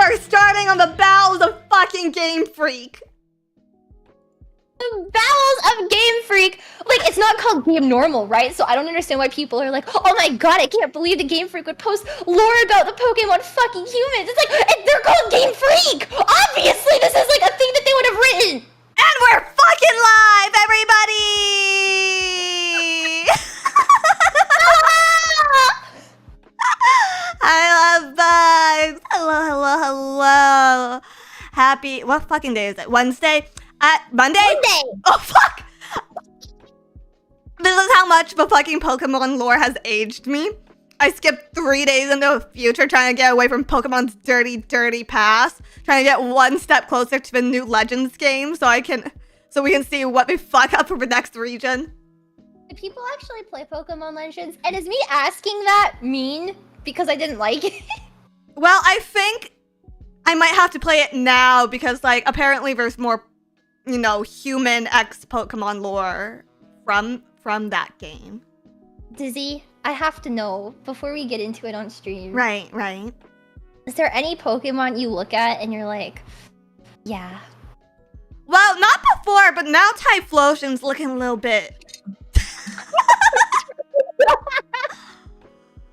are starting on the bowels of fucking Game Freak. The bowels of Game Freak? Like, it's not called Game Normal, right? So I don't understand why people are like, oh my god, I can't believe the Game Freak would post lore about the Pokemon fucking humans. It's like, they're called Game Freak! Obviously, this is like a thing that they would have written! And we're fucking live, everybody! I love vibes. Hello, hello, hello. Happy, what fucking day is it? Wednesday? Monday? Monday! Oh, fuck! This is how much the fucking Pokemon lore has aged me. I skipped 3 days into the future trying to get away from Pokemon's dirty, dirty past. Trying to get one step closer to the new Legends game so we can see what we fuck up for the next region. Do people actually play Pokemon Legends? And is me asking that mean because I didn't like it? Well, I think I might have to play it now because, like, apparently there's more, you know, human X Pokemon lore from that game. Dizzy, I have to know before we get into it on stream. Right, right. Is there any Pokemon you look at and you're like, yeah? Well, not before, but now Typhlosion's looking a little bit...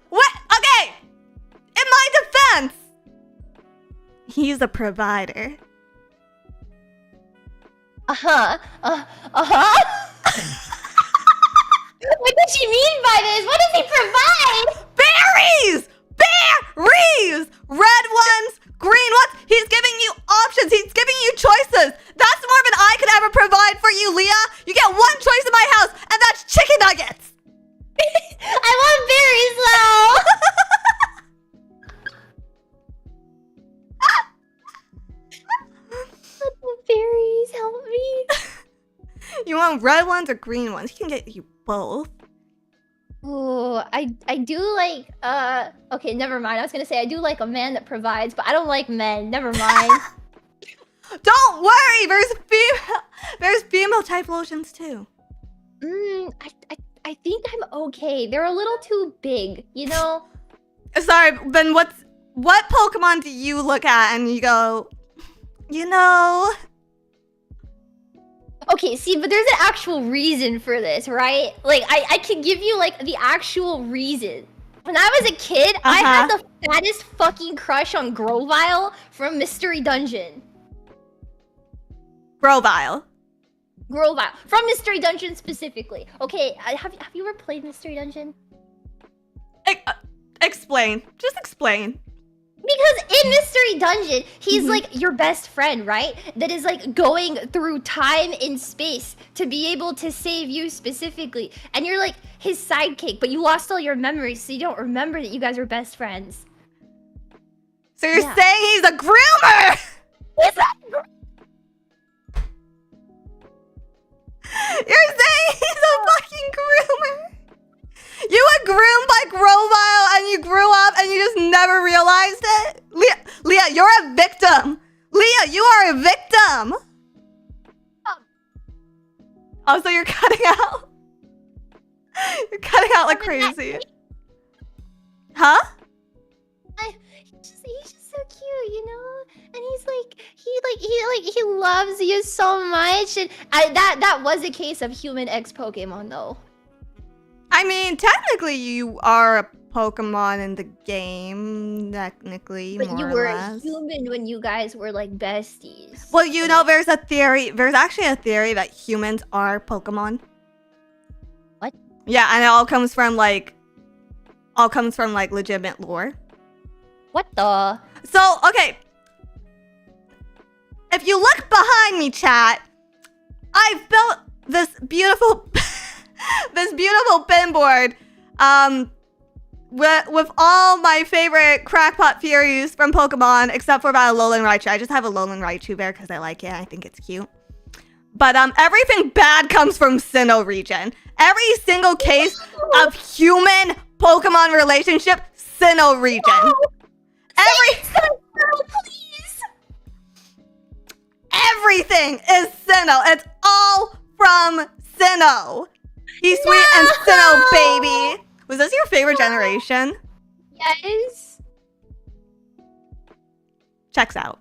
What? Okay! In my defense! He's a provider. Uh-huh. What does she mean by this? What does he provide? Berries! Berries! Red ones, green ones. He's giving you options. He's giving you choices. That's more than I could ever Leah, you get one choice in my house, and that's chicken nuggets. I want berries though. Berries, help me. You want red ones or green ones? He can get you both. Ooh, I do like okay, never mind. I was gonna say I do like a man that provides, but I don't like men. Never mind. Don't worry, there's female Typhlosions too. I think I'm okay. They're a little too big, you know? Sorry, then what Pokemon do you look at and you go, you know? Okay, see, but there's an actual reason for this, right? Like, I can give you, like, the actual reason. When I was a kid, I had the fattest fucking crush on Grovyle from Mystery Dungeon. Grovyle. Grovyle. From Mystery Dungeon specifically. Okay, have you ever played Mystery Dungeon? Explain. Just explain. Because in Mystery Dungeon, he's like your best friend, right? That is like going through time and space to be able to save you specifically. And you're like his sidekick, but you lost all your memories, so you don't remember that you guys were best friends. So you're saying he's a groomer? You're saying he's a fucking groomer? You were groomed by Grovyle and you grew up and you just never realized it? Leah, you're a victim. Leah, you are a victim. Oh, so you're cutting out? You're cutting out like crazy. Huh? He's just so cute, you know? And he's like, he loves you so much. And that was a case of human X Pokemon though. I mean, technically you are a Pokemon in the game, technically, but more you or were less. a human when you guys were like besties. Well, you know, there's actually a theory that humans are Pokemon. What? Yeah, and it all comes from like legitimate lore. What the? So, okay. If you look behind me, chat, I've built this beautiful pin board with all my favorite crackpot Furries from Pokemon, except for that Alolan Raichu. I just have a Alolan Raichu there because I like it. I think it's cute. But everything bad comes from Sinnoh region. Every single case of human Pokemon relationship, Sinnoh region. No! Please. Everything is Sinnoh. It's all from Sinnoh. He's sweet and Sinnoh, baby. Was this your favorite generation? Yes. Checks out.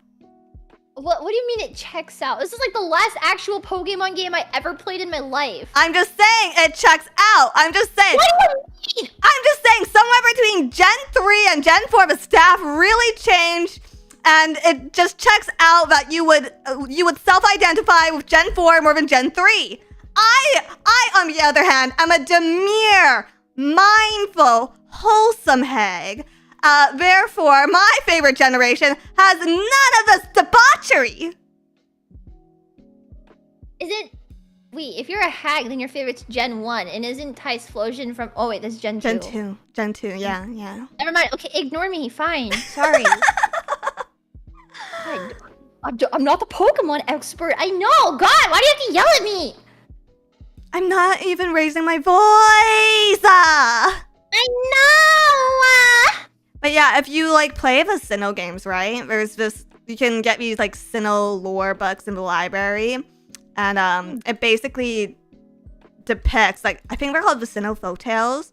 What do you mean it checks out? This is like the last actual Pokemon game I ever played in my life. I'm just saying it checks out. I'm just saying. What do you mean? I'm just saying somewhere between Gen 3 and Gen 4, the staff really changed, and it just checks out that you would self-identify with Gen 4 more than Gen 3. I, on the other hand, am a demure, mindful, wholesome hag. Therefore, my favorite generation has none of this debauchery. Wait, if you're a hag, then your favorite's Gen 1, and isn't Typhlosion from... Oh wait, that's Gen 2. Gen 2, yeah. Never mind, okay, ignore me, fine, sorry. I'm not the Pokemon expert, I know, God, why do you have to yell at me? I'm not even raising my voice! I know! But yeah, if you like play the Sinnoh games, right? There's this, you can get these like Sinnoh lore books in the library. And it basically depicts, like, I think they're called the Sinnoh folktales.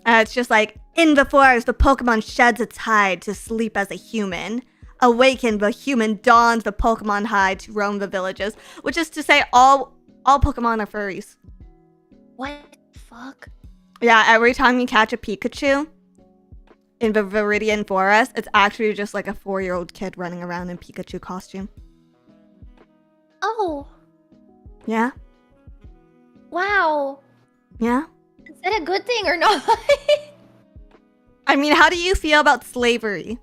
It's just like, in the forest, the Pokemon sheds its hide to sleep as a human. Awakened, the human dons the Pokemon hide to roam the villages. Which is to say, all Pokemon are furries. What the fuck? Yeah, every time you catch a Pikachu in the Viridian Forest, it's actually just like a 4-year-old kid running around in Pikachu costume. Oh. Yeah? Wow. Yeah? Is that a good thing or not? I mean, how do you feel about slavery?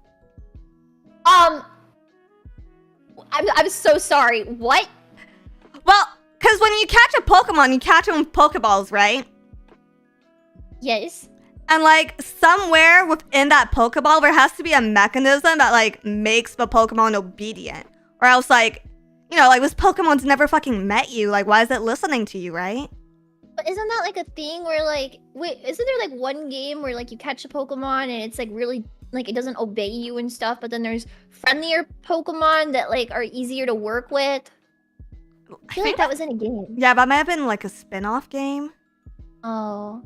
I'm so sorry. What? Well, Because when you catch a Pokemon, you catch them with Pokeballs, right? Yes. And like somewhere within that Pokeball, there has to be a mechanism that like makes the Pokemon obedient. Or else like, you know, like this Pokemon's never fucking met you. Like, why is it listening to you, right? But isn't that like a thing where like, wait, isn't there like one game where like you catch a Pokemon and it's like really like it doesn't obey you and stuff, but then there's friendlier Pokemon that like are easier to work with? I feel like that was in a game. Yeah, that might have been like a spin-off game. Oh.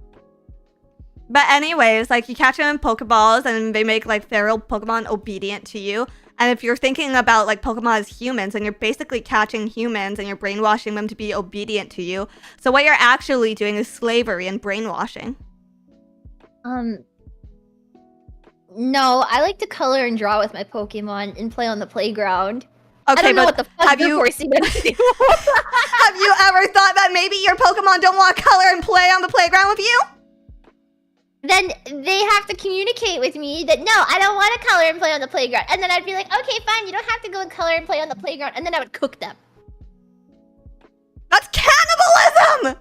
But anyways, like you catch them in Pokeballs and they make like feral Pokemon obedient to you. And if you're thinking about like Pokemon as humans, and you're basically catching humans and you're brainwashing them to be obedient to you. So what you're actually doing is slavery and brainwashing. No, I like to color and draw with my Pokemon and play on the playground. Okay, I don't know but what the fuck you're forcing them to do. Have you ever thought that maybe your Pokemon don't want to color and play on the playground with you? Then they have to communicate with me that, no, I don't want to color and play on the playground. And then I'd be like, okay, fine, you don't have to go and color and play on the playground. And then I would cook them. That's cannibalism!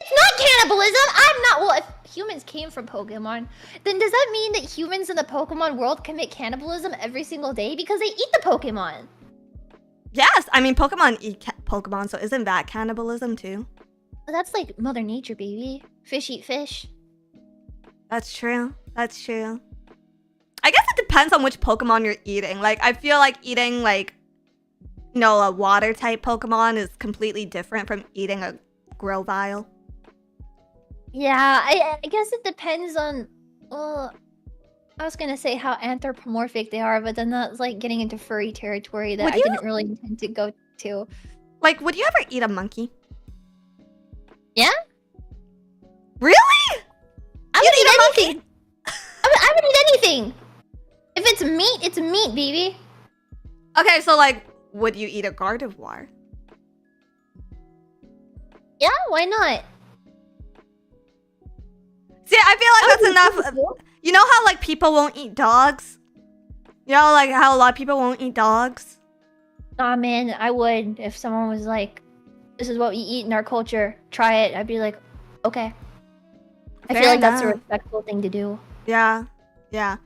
It's not cannibalism! I'm not, well, if humans came from Pokemon, then does that mean that humans in the Pokemon world commit cannibalism every single day? Because they eat the Pokemon. Yes, I mean, Pokemon eat Pokemon, so isn't that cannibalism too? That's like Mother Nature, baby. Fish eat fish. That's true. That's true. I guess it depends on which Pokemon you're eating. Like, I feel like eating, like, you know, a water-type Pokemon is completely different from eating a Grovyle. Yeah, I guess it depends on, well, I was gonna say how anthropomorphic they are, but then that's like getting into furry territory that I didn't really intend to go to. Like, would you ever eat a monkey? Yeah? Really? I would eat anything. I would eat anything. If it's meat, it's meat, baby. Okay, so like, would you eat a Gardevoir? Yeah, why not? See, I feel like that's enough. You know how like people won't eat dogs? You know, like how a lot of people won't eat dogs? Nah, man, I would. If someone was like, this is what we eat in our culture, try it. I'd be like, okay. I feel like that's a respectful thing to do. Yeah, yeah.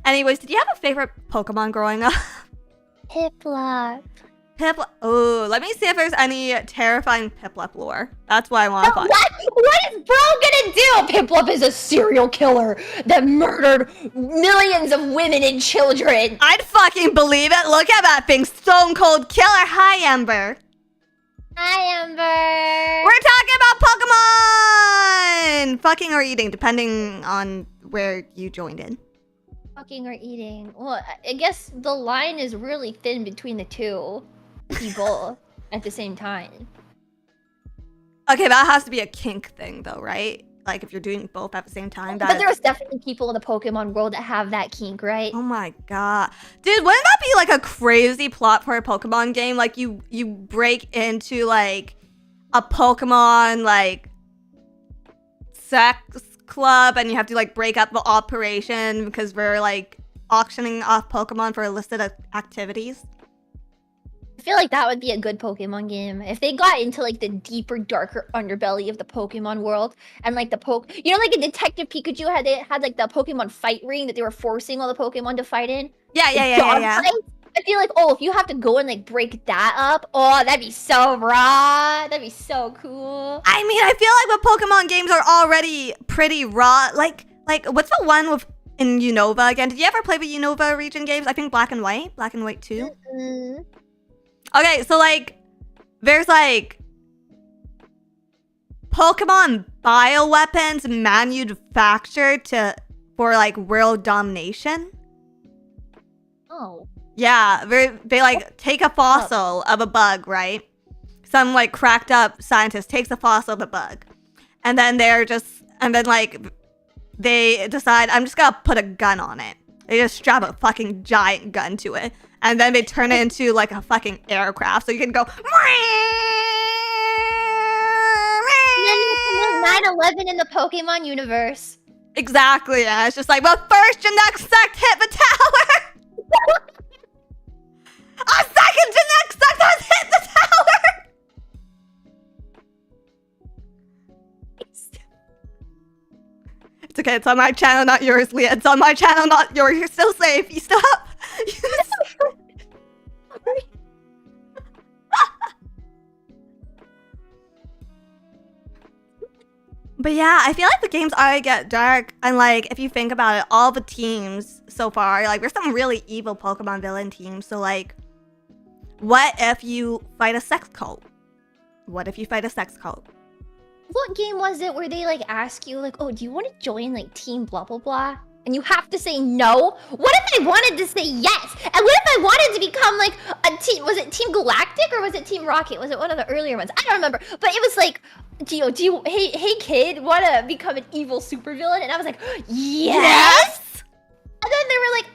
Anyways, did you have a favorite Pokemon growing up? Piplup. Piplup. Oh, let me see if there's any terrifying Piplup lore. That's why I want to find. What is bro gonna do? Piplup is a serial killer that murdered millions of women and children. I'd fucking believe it. Look at that thing. Stone cold killer. Hi, Ember. Hi, Ember. We're talking about Pokemon! Fucking or eating, depending on where you joined in. Fucking or eating. Well, I guess the line is really thin between the two people at the same time. Okay, that has to be a kink thing, though, right? Like, if you're doing both at the same time. But there was definitely people in the Pokemon world that have that kink, right? Oh my god. Dude, wouldn't that be, like, a crazy plot for a Pokemon game? Like, you break into, like, a Pokemon, like, sex club, and you have to, like, break up the operation because we're, like, auctioning off Pokemon for illicit activities. I feel like that would be a good Pokemon game. If they got into, like, the deeper, darker underbelly of the Pokemon world, and, like, you know, like, in Detective Pikachu, they had, like, the Pokemon fight ring that they were forcing all the Pokemon to fight in? Yeah. I feel like, oh, if you have to go and, like, break that up, oh, that'd be so raw. That'd be so cool. I mean, I feel like the Pokemon games are already pretty raw. Like, what's the one with in Unova again? Did you ever play the Unova region games? I think Black and White 2. Mm-hmm. Okay, so, like, there's, like, Pokemon bioweapons manufactured for, like, world domination. Oh. Yeah, they like, take a fossil of a bug, right? Some, like, cracked up scientist takes a fossil of a bug. And then like, they decide, I'm just gonna put a gun on it. They just strap a fucking giant gun to it. And then they turn it into, like, a fucking aircraft. So you can go... 9/11 in the Pokemon universe. Exactly, yeah. It's just like, but first genetic sect hit the tower! A second genetic sect has hit the tower! okay. It's on my channel, not yours, Leah. It's on my channel, not yours. You're still safe. You still have... But yeah, I feel like the games already get dark, and like if you think about it, all the teams so far, like there's some really evil Pokemon villain teams. So like, what if you fight a sex cult? What if you fight a sex cult? What game was it where they like ask you like, oh, do you want to join like team blah blah blah? And you have to say no? What if I wanted to say yes? And what if I wanted to become like a team? Was it Team Galactic or was it Team Rocket? Was it one of the earlier ones? I don't remember. But it was like, hey kid, wanna become an evil supervillain? And I was like, yes! And then they were like,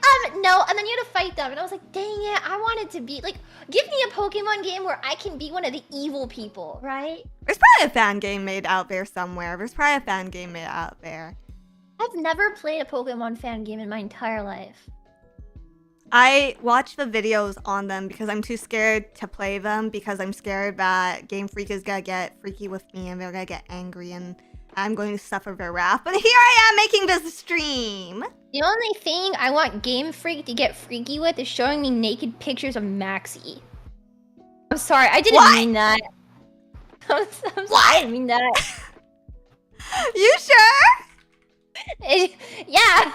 no. And then you had to fight them. And I was like, dang it, I wanted to be like, give me a Pokemon game where I can be one of the evil people, right? There's probably a fan game made out there somewhere. There's probably a fan game made out there. I've never played a Pokemon fan game in my entire life. I watch the videos on them because I'm too scared to play them because I'm scared that Game Freak is gonna get freaky with me and they're gonna get angry and I'm going to suffer their wrath. But here I am making this stream. The only thing I want Game Freak to get freaky with is showing me naked pictures of Maxie. I'm sorry, I didn't mean that. I'm sorry, I didn't mean that. You sure? Yeah.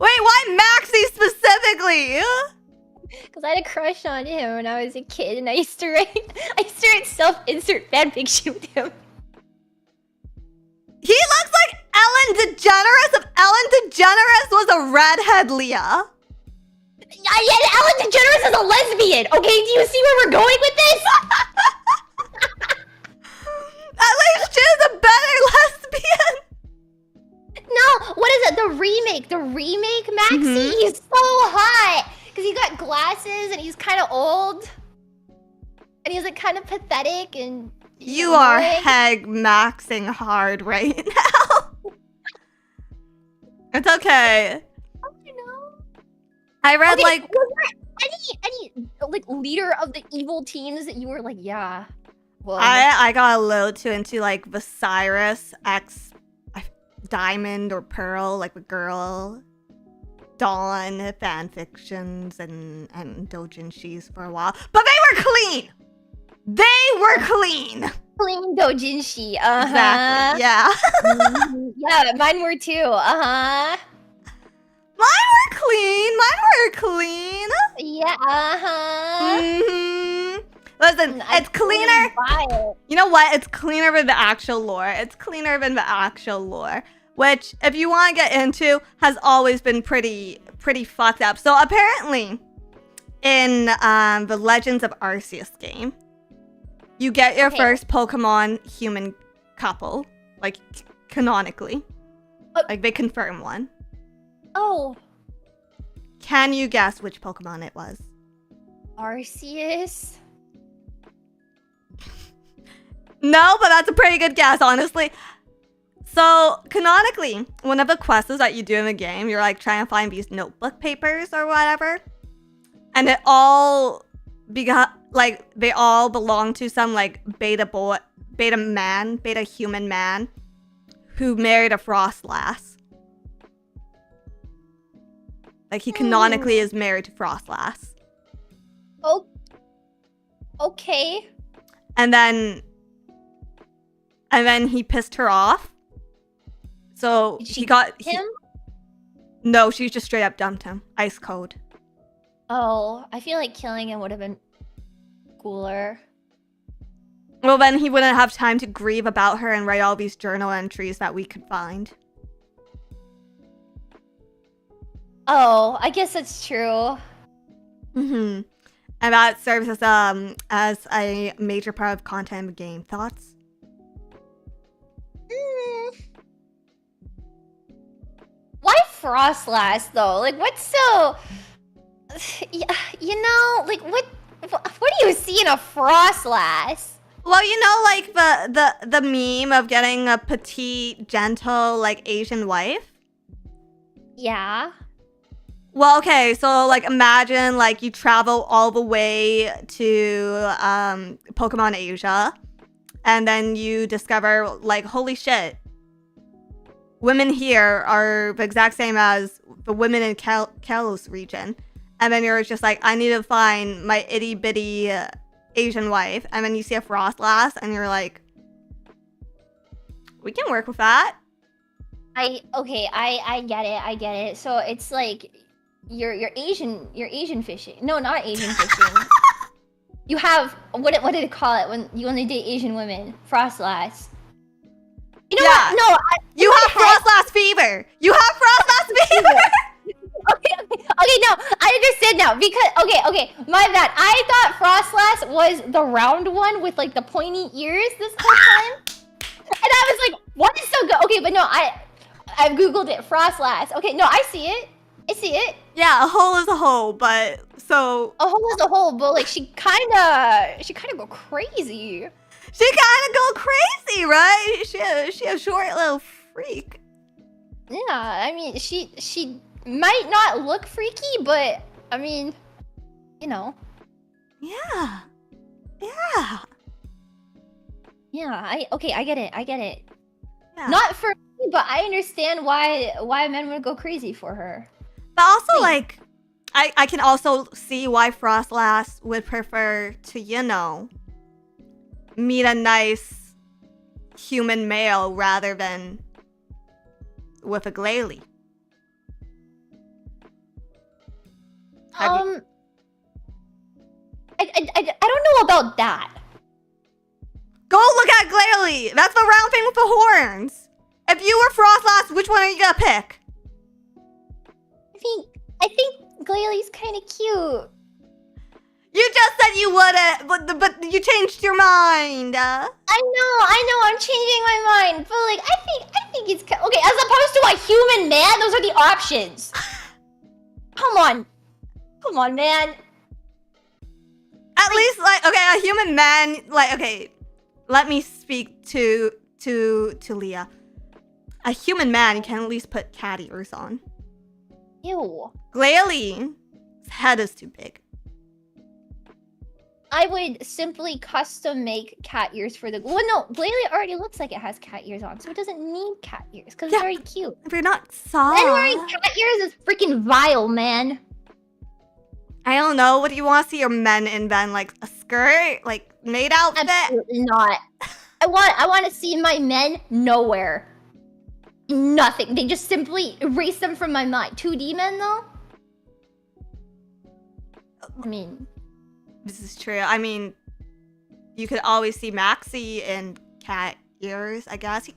Wait, why Maxie specifically? Because I had a crush on him when I was a kid, and I used to write self-insert fanfiction with him. He looks like Ellen DeGeneres if Ellen DeGeneres was a redhead, Leah. Yeah, Ellen DeGeneres is a lesbian. Okay, do you see where we're going with this? At least she's a better lesbian. No, what is it? The remake Maxie? He's so hot. Because he got glasses and he's kind of old. And he's like kind of pathetic and... You are heg maxing hard right now. It's okay. Oh, you know. I read like... Was there any like leader of the evil teams that you were like, yeah. Well, I got a little too into like Visirus X Diamond or Pearl, like the girl Dawn fanfictions and doujinshis for a while, but they were clean. They were clean. Clean doujinshi. Exactly. Yeah. Yeah, mine were too. Mine were clean. Mine were clean. Yeah. Listen, it's cleaner. You know what? It's cleaner than the actual lore. It's cleaner than the actual lore, which, if you want to get into, has always been pretty fucked up. So apparently, in the Legends of Arceus game, you get your first Pokemon human couple, like canonically, like they confirm one. Oh. Can you guess which Pokemon it was? Arceus. No, but that's a pretty good guess, honestly. So, canonically, one of the quests that you do in the game, you're like trying to find these notebook papers or whatever. And it all they all belong to some like beta human man who married a Frosslass. Like he canonically is married to Frosslass. Oh. Okay. And then he pissed her off. So he got him? No, she just straight up dumped him. Ice cold. Oh, I feel like killing him would have been cooler. Well, then he wouldn't have time to grieve about her and write all these journal entries that we could find. Oh, I guess that's true. And that serves as a major part of content in the game. Thoughts? Why Frosslass though? Like, what's so? You know, like what do you see in a Frosslass? Well, you know, like the meme of getting a petite, gentle, like Asian wife. Yeah. Well, okay, so like imagine like you travel all the way to Pokemon Asia, and then you discover like, holy shit, women here are the exact same as the women in Kalos region. And then you're just like, I need to find my itty bitty Asian wife. And then you see a Frosslass and you're like, we can work with that. I get it. So it's like you're Asian fishing. No, not Asian fishing. You have what do they call it when you only date Asian women? Frosslass. You know what? No, you have Frosslass fever. You have Frosslass fever. Okay, no, I understand now because okay, my bad. I thought Frosslass was the round one with like the pointy ears this whole time, and I was like, what is so good? Okay, but no, I've googled it. Frosslass. Okay, no, I see it. Yeah, a hole is a hole, but so a hole is a hole, but like she kind of go crazy. She kind of go crazy, right? She a short little freak. Yeah, I mean, she might not look freaky, but I mean, you know. Yeah. I get it. Yeah. Not for me, but I understand why men would go crazy for her. But also, like, I can also see why Frosslass would prefer to, you know, meet a nice human male rather than with a glalie. I don't know about that. Go look at glalie. That's the round thing with the horns. If you were Frosslass, which one are you gonna pick? I think Glalie kind of cute. You just said you wouldn't, but you changed your mind. I know, I'm changing my mind, but like, I think it's okay. As opposed to a human man, those are the options. Come on, man. At least, like, okay, a human man, like, okay, let me speak to Leah. A human man, you can at least put cat ears on. Ew. Glalie's head is too big. I would simply custom make cat ears for the... Well, no, Glalie already looks like it has cat ears on, so it doesn't need cat ears, because it's already cute. If you're not soft. Men wearing cat ears is freaking vile, man. I don't know. What do you want to see your men in, Ben? Like, a skirt? Like, maid outfit? Absolutely not. I want to see my men nowhere. Nothing. They just simply erase them from my mind. 2D men, though? I mean... This is true. I mean, you could always see Maxie in cat ears, I guess. I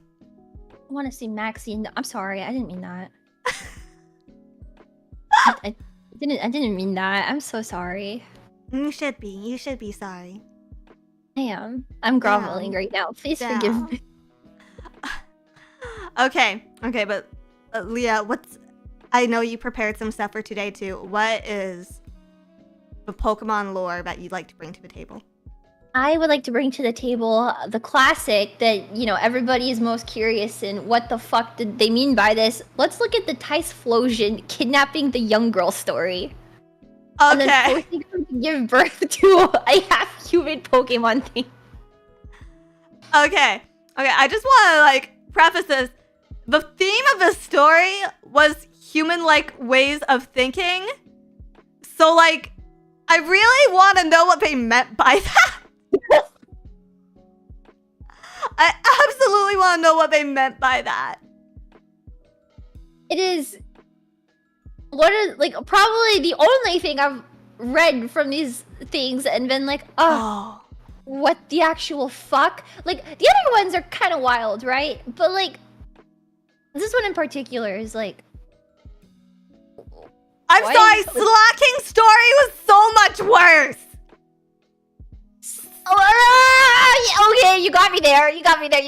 want to see Maxie in... I'm sorry, I didn't mean that. I didn't mean that. I'm so sorry. You should be. You should be sorry. I am. I'm groveling right now. Please forgive me. Okay, but Leah, I know you prepared some stuff for today too. What is the Pokemon lore that you'd like to bring to the table? I would like to bring to the table the classic that, you know, everybody is most curious in. What the fuck did they mean by this? Let's look at the Typhlosion kidnapping the young girl story. Okay. And then forcing her to give birth to a half-human Pokemon thing. Okay, I just want to, like, preface this. The theme of the story was human-like ways of thinking. So, like, I really want to know what they meant by that. I absolutely want to know what they meant by that. It is... What is, like, probably the only thing I've read from these things and been like, oh, what the actual fuck? Like, the other ones are kind of wild, right? But, like, this one in particular is like... I'm sorry, Slaking's story was so much worse! Okay, you got me there. Typhlosion?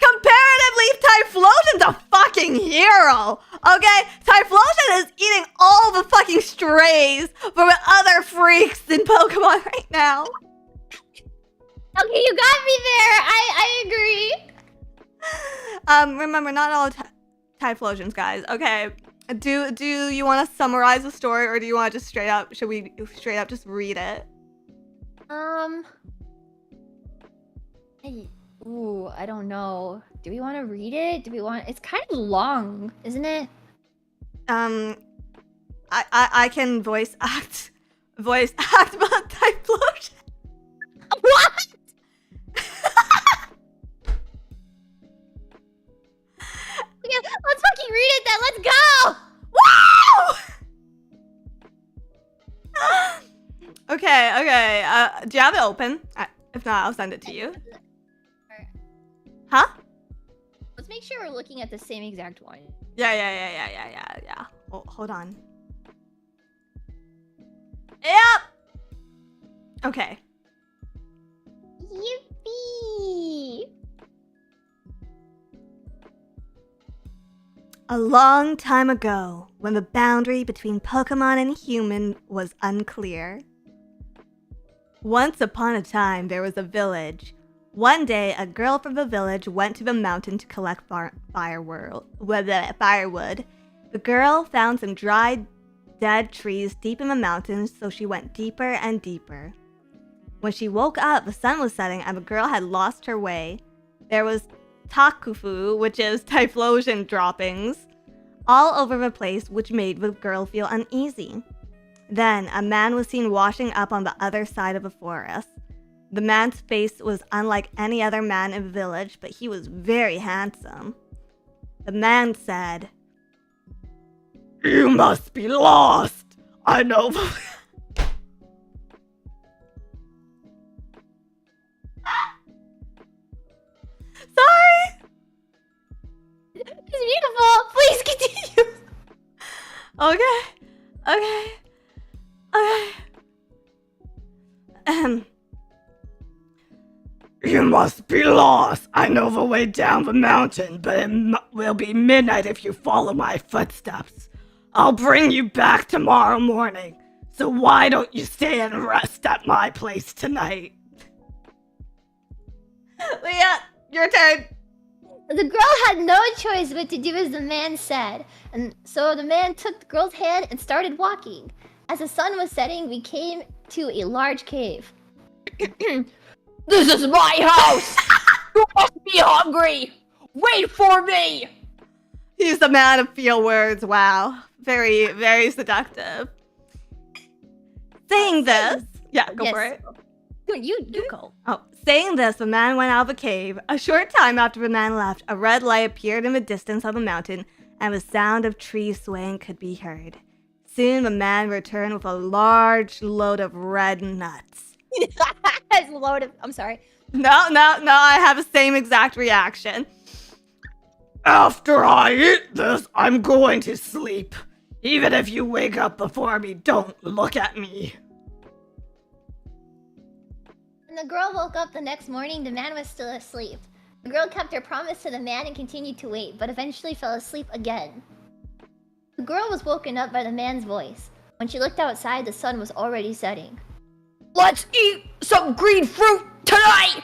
Comparatively, Typhlosion's a fucking hero, okay? Typhlosion is eating all the fucking strays from other freaks in Pokemon right now. Okay, you got me there. I agree. Remember, not all Typhlosions, guys, okay? Do you want to summarize the story, or do you want to just should we straight up just read it? Ooh, I don't know. Do we want to read it? Do we want? It's kind of long, isn't it? I can voice act about Typhlosion. What? Okay, let's fucking read it then. Let's go. Woo! Okay. Do you have it open? If not, I'll send it to you. Huh? Let's make sure we're looking at the same exact one. Yeah. Hold on. Yep. Okay. Yippee! A long time ago, when the boundary between Pokemon and human was unclear. Once upon a time, there was a village. One day, a girl from the village went to the mountain to collect firewood. The girl found some dried, dead trees deep in the mountains, so she went deeper and deeper. When she woke up, the sun was setting and the girl had lost her way. There was takufu, which is Typhlosion droppings, all over the place, which made the girl feel uneasy. Then, a man was seen washing up on the other side of the forest. The man's face was unlike any other man in the village, but he was very handsome. The man said, "You must be lost. I know." Sorry. It's beautiful. Please continue. Okay. You must be lost. I know the way down the mountain, but it will be midnight if you follow my footsteps. I'll bring you back tomorrow morning. So why don't you stay and rest at my place tonight? Leah, your turn. The girl had no choice but to do as the man said, and so the man took the girl's hand and started walking. As the sun was setting, we came to a large cave. This is my house! You must be hungry! Wait for me! He's the man of few words. Wow. Very, very seductive. Saying this... Yeah, go for it. You go. Oh, saying this, the man went out of the cave. A short time after the man left, a red light appeared in the distance on the mountain, and the sound of trees swaying could be heard. Soon, the man returned with a large load of red nuts. I'm sorry. No, I have the same exact reaction. After I eat this, I'm going to sleep. Even if you wake up before me, don't look at me. When the girl woke up the next morning, the man was still asleep. The girl kept her promise to the man and continued to wait, but eventually fell asleep again. The girl was woken up by the man's voice. When she looked outside, the sun was already setting. Let's eat some green fruit tonight!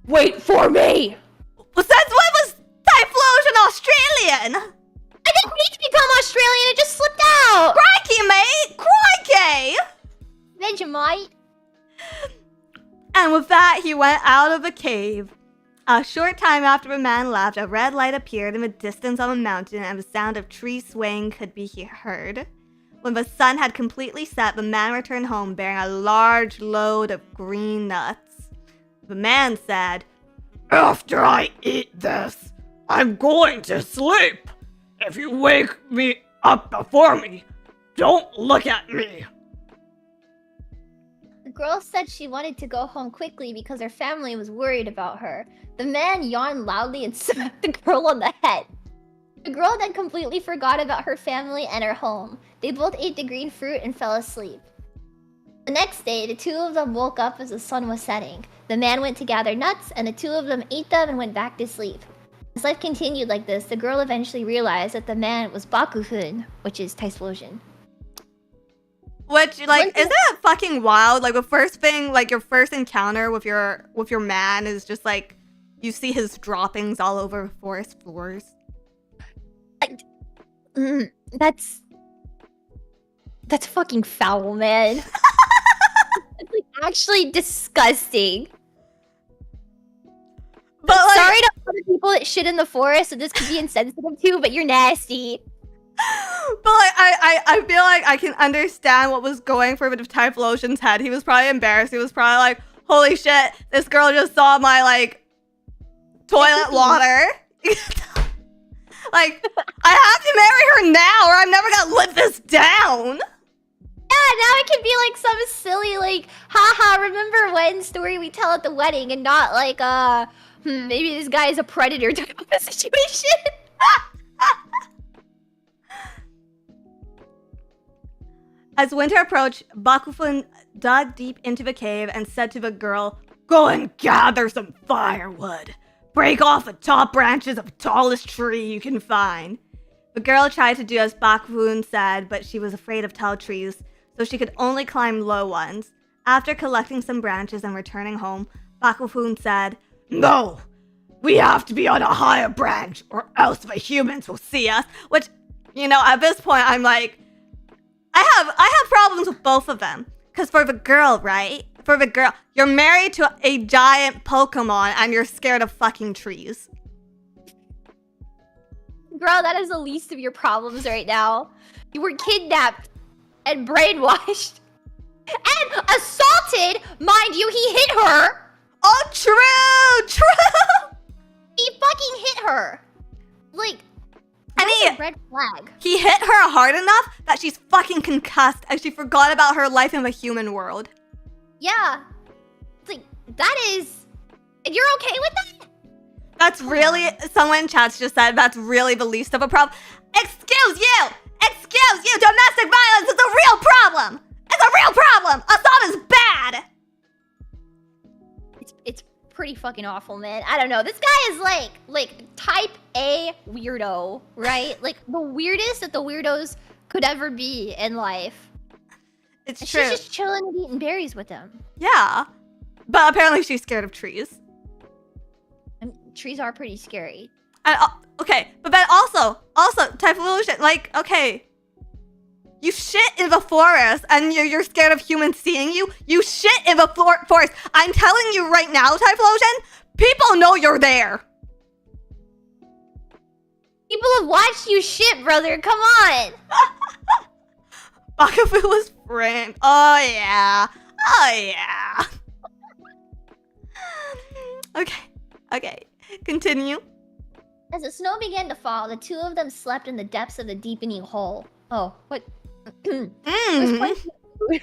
Wait for me! Well, since when was Typhlosion Australian? I didn't need to become Australian, it just slipped out! Crikey, mate! Crikey! Vegemite. And with that, he went out of the cave. A short time after the man left, a red light appeared in the distance on the mountain, and the sound of trees swaying could be heard. When the sun had completely set, the man returned home bearing a large load of green nuts. The man said, "After I eat this, I'm going to sleep. If you wake me up before me, don't look at me." The girl said she wanted to go home quickly because her family was worried about her. The man yawned loudly and smacked the girl on the head. The girl then completely forgot about her family and her home. They both ate the green fruit and fell asleep. The next day, the two of them woke up as the sun was setting. The man went to gather nuts, and the two of them ate them and went back to sleep. As life continued like this, the girl eventually realized that the man was Bakuhun, which is Typhlosion. Which, like, isn't that fucking wild? Like, the first thing, like, your first encounter with your man is just, like, you see his droppings all over forest floors. That's fucking foul, man. It's, like, actually disgusting. But like, sorry to all the people that shit in the forest, so this could be insensitive too, but you're nasty. But like, I feel like I can understand what was going through Typhlosion's head. He was probably embarrassed. He was probably like, holy shit, this girl just saw my like toilet water. Like, I have to marry her now or I'm never gonna live this down. Yeah, now it can be like some silly like, haha, remember when story we tell at the wedding, and not like maybe this guy is a predator type of a situation. As winter approached, Bakufun dug deep into the cave and said to the girl, "Go and gather some firewood. Break off the top branches of the tallest tree you can find." The girl tried to do as Bakufun said, but she was afraid of tall trees, so she could only climb low ones. After collecting some branches and returning home, Bakufun said, "No, we have to be on a higher branch or else the humans will see us." Which, you know, at this point, I'm like, I have problems with both of them. Because for the girl, right? For the girl, you're married to a giant Pokemon and you're scared of fucking trees. Girl, that is the least of your problems right now. You were kidnapped and brainwashed and assaulted. Mind you, he hit her. Oh, true. He fucking hit her. Like, And that's a red flag. he hit her hard enough that she's fucking concussed and she forgot about her life in the human world. Yeah. It's like, that is... And you're okay with that? That's really, someone in chat's just said, that's really the least of a problem. Excuse you! Domestic violence is a real problem! It's a real problem! Assault is bad! It's pretty fucking awful, man. I don't know. This guy is like type A weirdo, right? Like the weirdest that the weirdos could ever be in life. It's And true. she's just chilling and eating berries with him. Yeah. But apparently she's scared of trees. And trees are pretty scary. And, okay, but then also, Typhlosion, like, okay. You shit in the forest and you're scared of humans seeing you. You shit in the forest. I'm telling you right now, Typhlosion, people know you're there. People have watched you shit, brother. Come on. Bakafu was framed. Oh yeah. Okay. Continue. As the snow began to fall, the two of them slept in the depths of the deepening hole. Oh, what? It was quite cute.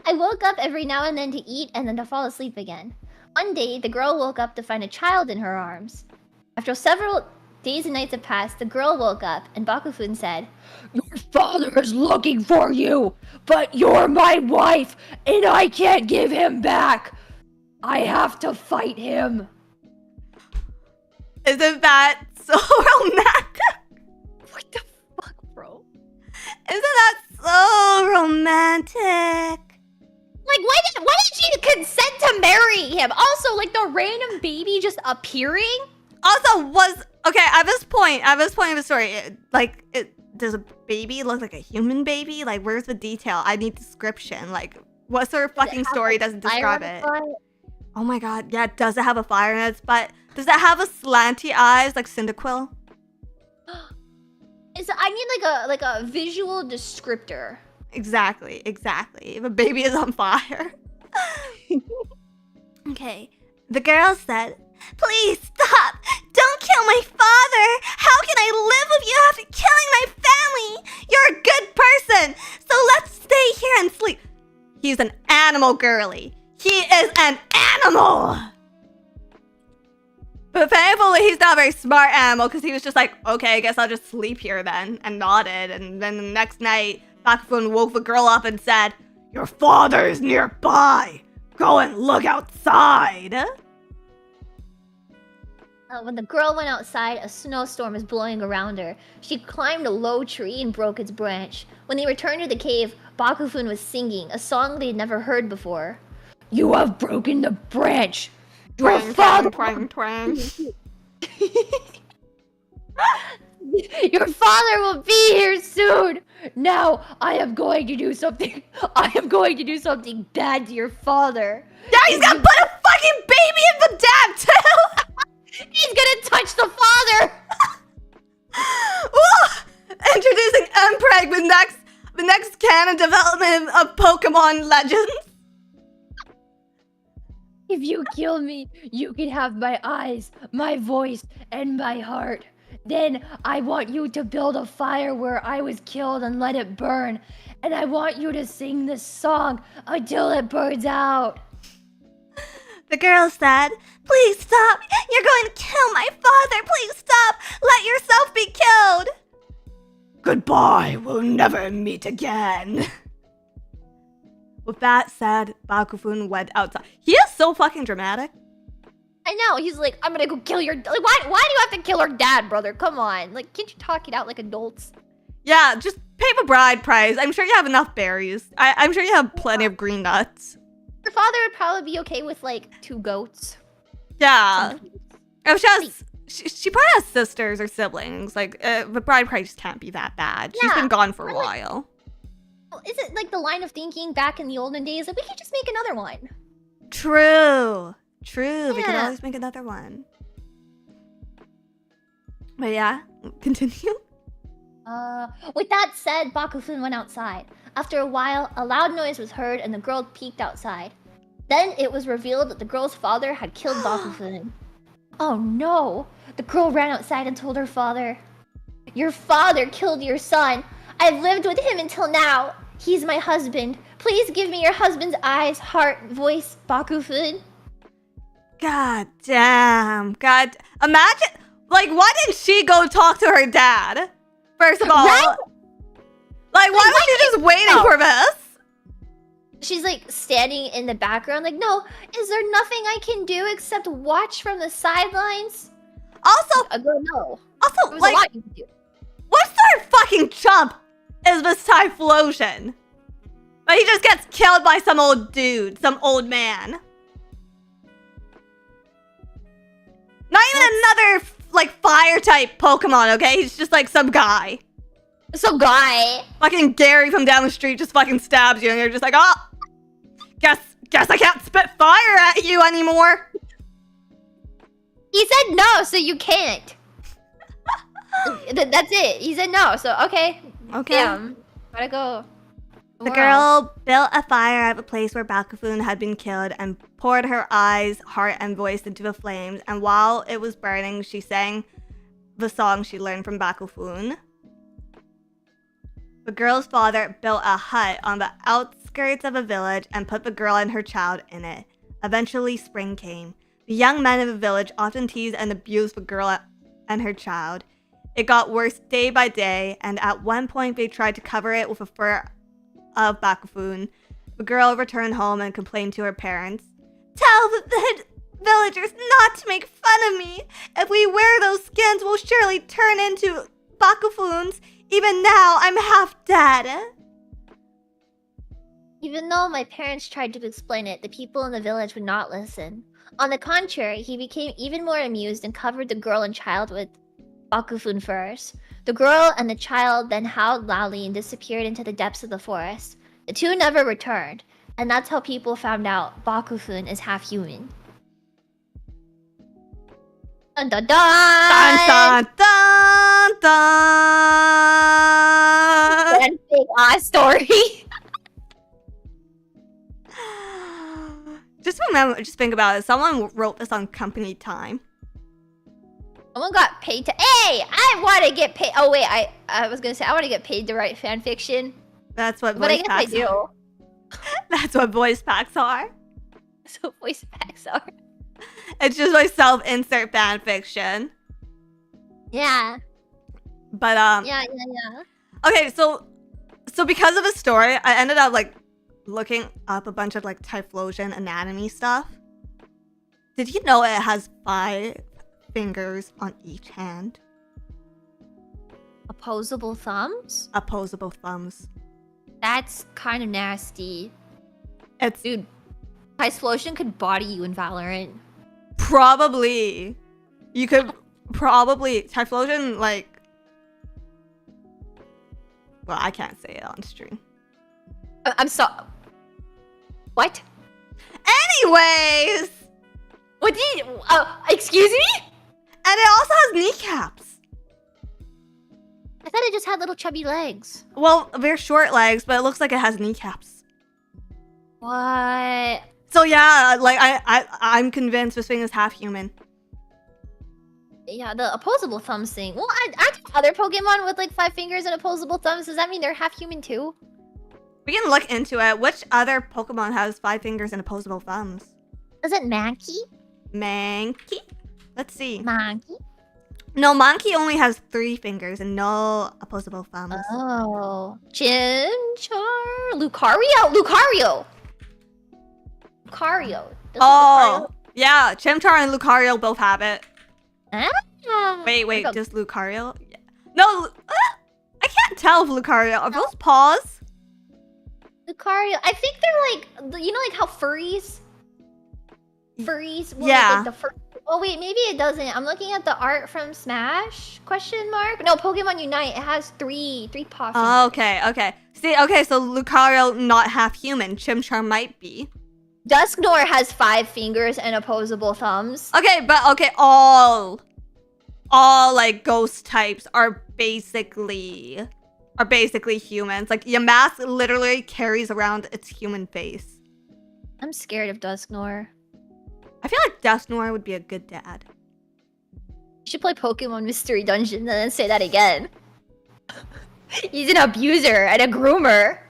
I woke up every now and then to eat and then to fall asleep again. One day, the girl woke up to find a child in her arms. After several days and nights had passed, the girl woke up and Bakufun said, Your father is looking for you, but you're my wife, and I can't give him back. I have to fight him. Isn't that so romantic? what the fuck, bro? Isn't that so romantic? Like, why did she consent to marry him? Also, like, the random baby just appearing? Also, at this point of the story, does a baby look like a human baby? Like, where's the detail? I need description. Like, what sort of fucking story doesn't describe it? Oh my god, yeah, does it have a fire in its butt? Does it have a slanty eyes like Cyndaquil? I need like a visual descriptor. Exactly. The baby is on fire. Okay. The girl said, "Please stop! Don't kill my father! How can I live with you after killing my family? You're a good person, so let's stay here and sleep." He's an animal, girly. He is an animal! But thankfully, he's not a very smart animal because he was just like, okay, I guess I'll just sleep here then, and nodded. And then the next night, Bakufun woke the girl up and said, "Your father is nearby. Go and look outside." When the girl went outside, a snowstorm was blowing around her. She climbed a low tree and broke its branch. When they returned to the cave, Bakufun was singing a song they had never heard before. You have broken the branch. Your Twang, father... twang, twang, twang. Your father will be here soon. Now, I am going to do something. I am going to do something bad to your father. Yeah, he's gonna put a fucking baby in the dam too! He's gonna touch the father! Introducing Mpreg, the next canon development of Pokemon Legends. If you kill me, you can have my eyes, my voice, and my heart. Then I want you to build a fire where I was killed and let it burn. And I want you to sing this song until it burns out. The girl said, "Please stop! You're going to kill my father! Please stop! Let yourself be killed!" Goodbye, we'll never meet again. With that said, Bakufun went outside. He is so fucking dramatic. I know, he's like, I'm gonna go kill your... Like, why do you have to kill her dad, brother? Come on. Like, can't you talk it out like adults? Yeah, just pay the bride price. I'm sure you have enough berries. I'm sure you have plenty of green nuts. Your father would probably be okay with, like, 2 goats. Yeah. If she probably has sisters or siblings. Like, the bride price can't be that bad. She's been gone for a while. Well, is it like the line of thinking back in the olden days? Like, we could just make another one. True. We can Yeah. always make another one. But yeah, continue. With that said, Bakufun went outside. After a while, a loud noise was heard and the girl peeked outside. Then it was revealed that the girl's father had killed Bakufun. Oh no! The girl ran outside and told her father, "Your father killed your son. I've lived with him until now. He's my husband. Please give me your husband's eyes, heart, voice, Bakufun." God damn. God. Imagine. Like, why didn't she go talk to her dad? First of all. Right? Like, why was she just waiting for this? She's like standing in the background, like, no, is there nothing I can do except watch from the sidelines? Also, No. also, There's like, a lot you can do. what sort of fucking chump is this Typhlosion? Like, he just gets killed by some old dude, some old man. Not even another, like, fire type Pokemon, okay? He's just like some guy. Some guy. Fucking Gary from down the street just fucking stabs you and you're just like, oh, guess I can't spit fire at you anymore. He said no, so you can't. That's it. He said no, so okay. Okay. Damn. Gotta go. The girl built a fire at the place where Bakufun had been killed and poured her eyes, heart, and voice into the flames. And while it was burning, she sang the song she learned from Bakufun. The girl's father built a hut on the outskirts of a village and put the girl and her child in it. Eventually, spring came. The young men of the village often teased and abused the girl and her child. It got worse day by day, and at one point they tried to cover it with a fur of Bakufun. The girl returned home and complained to her parents. "Tell the villagers not to make fun of me. If we wear those skins, we'll surely turn into Bakufuns. Even now, I'm half dead." Even though my parents tried to explain it, the people in the village would not listen. On the contrary, he became even more amused and covered the girl and child with Bakufun furs. The girl and the child then howled loudly and disappeared into the depths of the forest. The two never returned, and that's how people found out Bakufun is half human. Dun dun dun! Dun dun dun dun! That big ass story. Just think about it. Someone wrote this on company time. Someone got paid to. Hey, I want to get paid. Oh wait, I was gonna say I want to get paid to write fan fiction, That's what but I voice guess I packs do. are. That's what voice packs are. So voice packs are. It's just like self-insert fan fiction. Yeah. But Yeah. okay, so because of the story, I ended up like looking up a bunch of like Typhlosion anatomy stuff. Did you know it has 5 fingers on each hand? Opposable thumbs? Opposable thumbs. That's kind of nasty. It's Dude, Typhlosion could body you in Valorant. probably you could probably Typhlosion like. Well, I can't say it on stream. I'm sorry. What? Anyways, What did you... excuse me? And it also has kneecaps. I thought it just had little chubby legs. Well, very short legs, but it looks like it has kneecaps. What? So yeah, like I'm convinced this thing is half human. Yeah, the opposable thumbs thing. Well, aren't other Pokemon with like 5 fingers and opposable thumbs? Does that mean they're half human too? We can look into it. Which other Pokemon has 5 fingers and opposable thumbs? Is it Mankey? Mankey? Let's see. Mankey? No, Mankey only has 3 fingers and no opposable thumbs. Oh. Chimchar? Lucario? Lucario! Lucario. Oh, yeah. Chimchar and Lucario both have it. Ah. Wait. Does Lucario? Yeah. No, I can't tell if Lucario. Are those paws? Lucario. I think they're like, you know, like how furries? Furries? Will Yeah. Like the oh wait, maybe it doesn't. I'm looking at the art from Smash? Question mark? No, Pokemon Unite. It has three paw fingers. Oh, okay. See, okay, so Lucario not half human. Chimchar might be. Dusknoir has 5 fingers and opposable thumbs. Okay, but okay, all like ghost types are basically humans. Like Yamask literally carries around its human face. I'm scared of Dusknoir. I feel like Dusknoir would be a good dad. You should play Pokemon Mystery Dungeon and then say that again. He's an abuser and a groomer.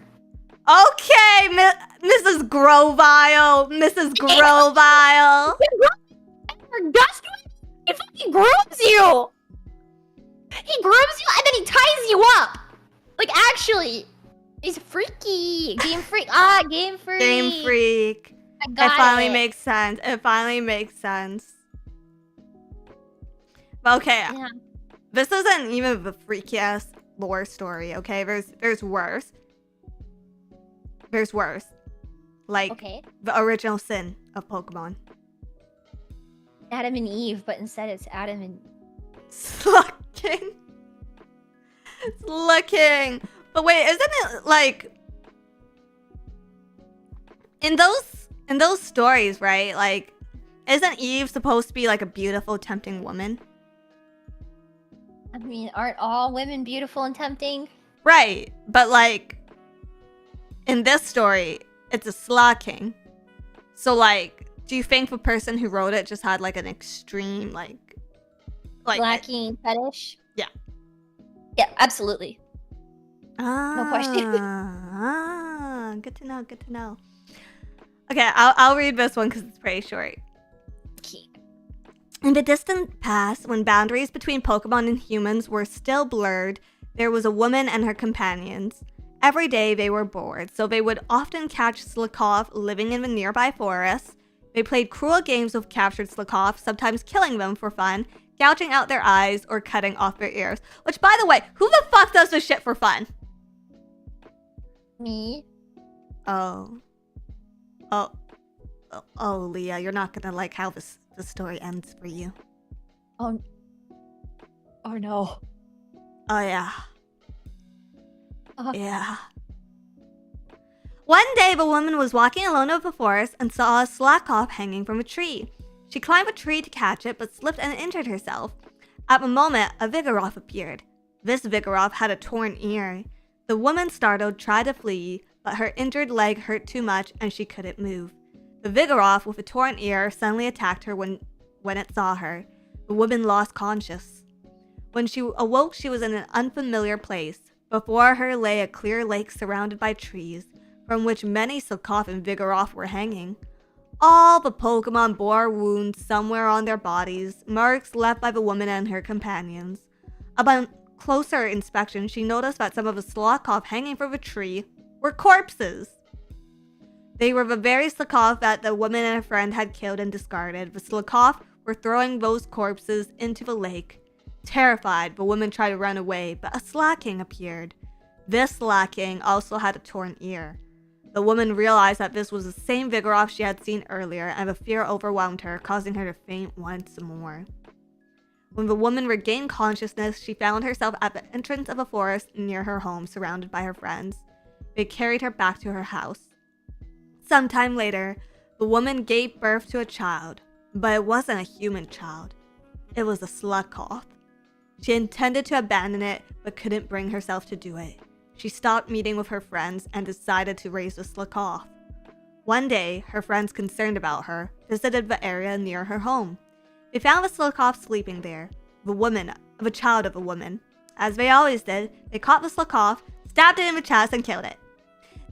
Okay, Mrs. Grovile. Mrs. Grovile. Dusknoir, he fucking grooms you. He grooms you and then he ties you up. Like actually, he's freaky. Game freak. Game freak. Game freak. I got It finally makes sense. It finally makes sense. But okay, Yeah. this isn't even the freakiest lore story. Okay, there's worse. There's worse. Like Okay. the original sin of Pokemon. Adam and Eve, but instead it's Adam and Slucking. Slucking. But wait, isn't it like in those stories, right? Like, isn't Eve supposed to be like a beautiful, tempting woman? I mean, aren't all women beautiful and tempting? Right, but like in this story, it's a Slaking. So like, do you think the person who wrote it just had like an extreme like Slacking fetish? Yeah. Yeah, absolutely. No question. Good to know. Good to know. Okay, I'll read this one because it's pretty short. Okay. In the distant past, when boundaries between Pokemon and humans were still blurred, there was a woman and her companions. Every day they were bored, so they would often catch Slakoth living in the nearby forest. They played cruel games with captured Slakoth, sometimes killing them for fun, gouging out their eyes, or cutting off their ears. Which, by the way, who the fuck does this shit for fun? Me? Oh, Leah, you're not gonna like how the story ends for you. Oh no. Oh, yeah. Uh, Yeah. One day, the woman was walking alone over the forest and saw a Slakoth hanging from a tree. She climbed a tree to catch it, but slipped and injured herself. At the moment, a Vigoroth appeared. This Vigoroth had a torn ear. The woman, startled, tried to flee, but her injured leg hurt too much and she couldn't move. The Vigoroth with a torn ear suddenly attacked her when it saw her. The woman lost conscious. When she awoke, she was in an unfamiliar place. Before her lay a clear lake surrounded by trees, from which many Slakoth and Vigoroth were hanging. All the Pokemon bore wounds somewhere on their bodies, marks left by the woman and her companions. Upon closer inspection, she noticed that some of the Slakoth hanging from the tree were corpses. They were the very Slakoth that the woman and her friend had killed and discarded. The Slakoth were throwing those corpses into the lake. Terrified, the woman tried to run away, but a Slaking appeared. This Slaking also had a torn ear. The woman realized that this was the same Vigoroth she had seen earlier, and the fear overwhelmed her, causing her to faint once more. When the woman regained consciousness, she found herself at the entrance of a forest near her home, surrounded by her friends. They carried her back to her house. Sometime later, the woman gave birth to a child, but it wasn't a human child. It was a Slukoff. She intended to abandon it, but couldn't bring herself to do it. She stopped meeting with her friends and decided to raise the Slukoff. One day, her friends, concerned about her, visited the area near her home. They found the Slukoff sleeping there, a child of a woman. As they always did, they caught the Slukoff, stabbed it in the chest, and killed it.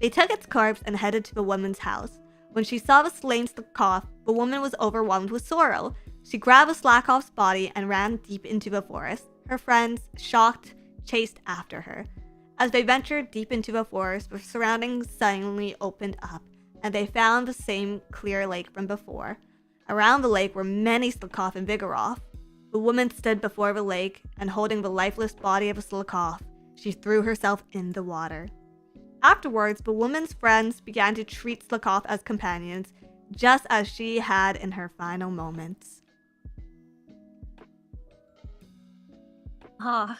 They took its corpse and headed to the woman's house. When she saw the slain Slukoff, the woman was overwhelmed with sorrow. She grabbed the Slukoff's body and ran deep into the forest. Her friends, shocked, chased after her. As they ventured deep into the forest, the surroundings suddenly opened up, and they found the same clear lake from before. Around the lake were many Slukoff and Vigoroth. The woman stood before the lake, and holding the lifeless body of a Slukoff, she threw herself in the water. Afterwards, the woman's friends began to treat Slukoff as companions, just as she had in her final moments. Ah.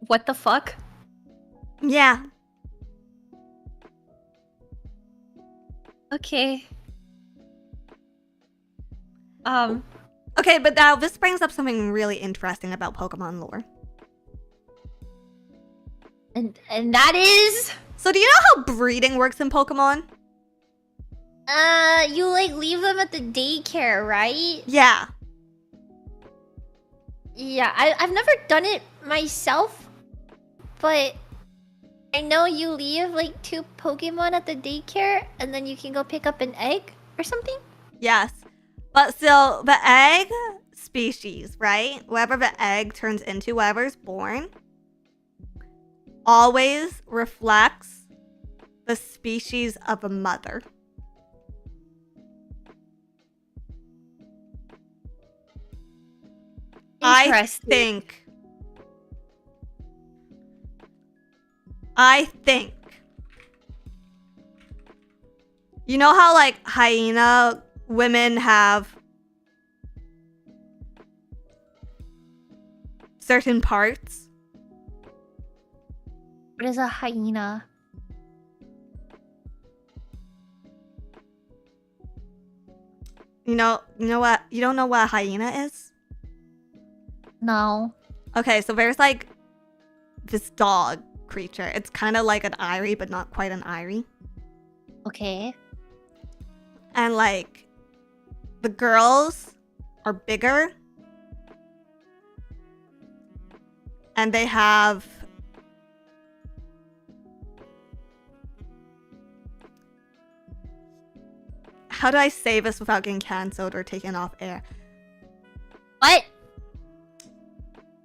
What the fuck? Yeah. Okay. Okay, but now this brings up something really interesting about Pokemon lore. And that is... So do you know how breeding works in Pokemon? You like leave them at the daycare, right? Yeah. Yeah, I've never done it myself, but I know you leave like 2 Pokemon at the daycare and then you can go pick up an egg or something? Yes. But still, the egg species, right? Whatever the egg turns into, whatever's born, always reflects the species of a mother. I think. You know how like hyena women have certain parts? What is a hyena? You know what? You don't know what a hyena is? No. Okay, so there's like this dog creature. It's kind of like an Irie, but not quite an Irie. Okay. And like the girls are bigger. And they have how do I say this without getting cancelled or taken off air? What?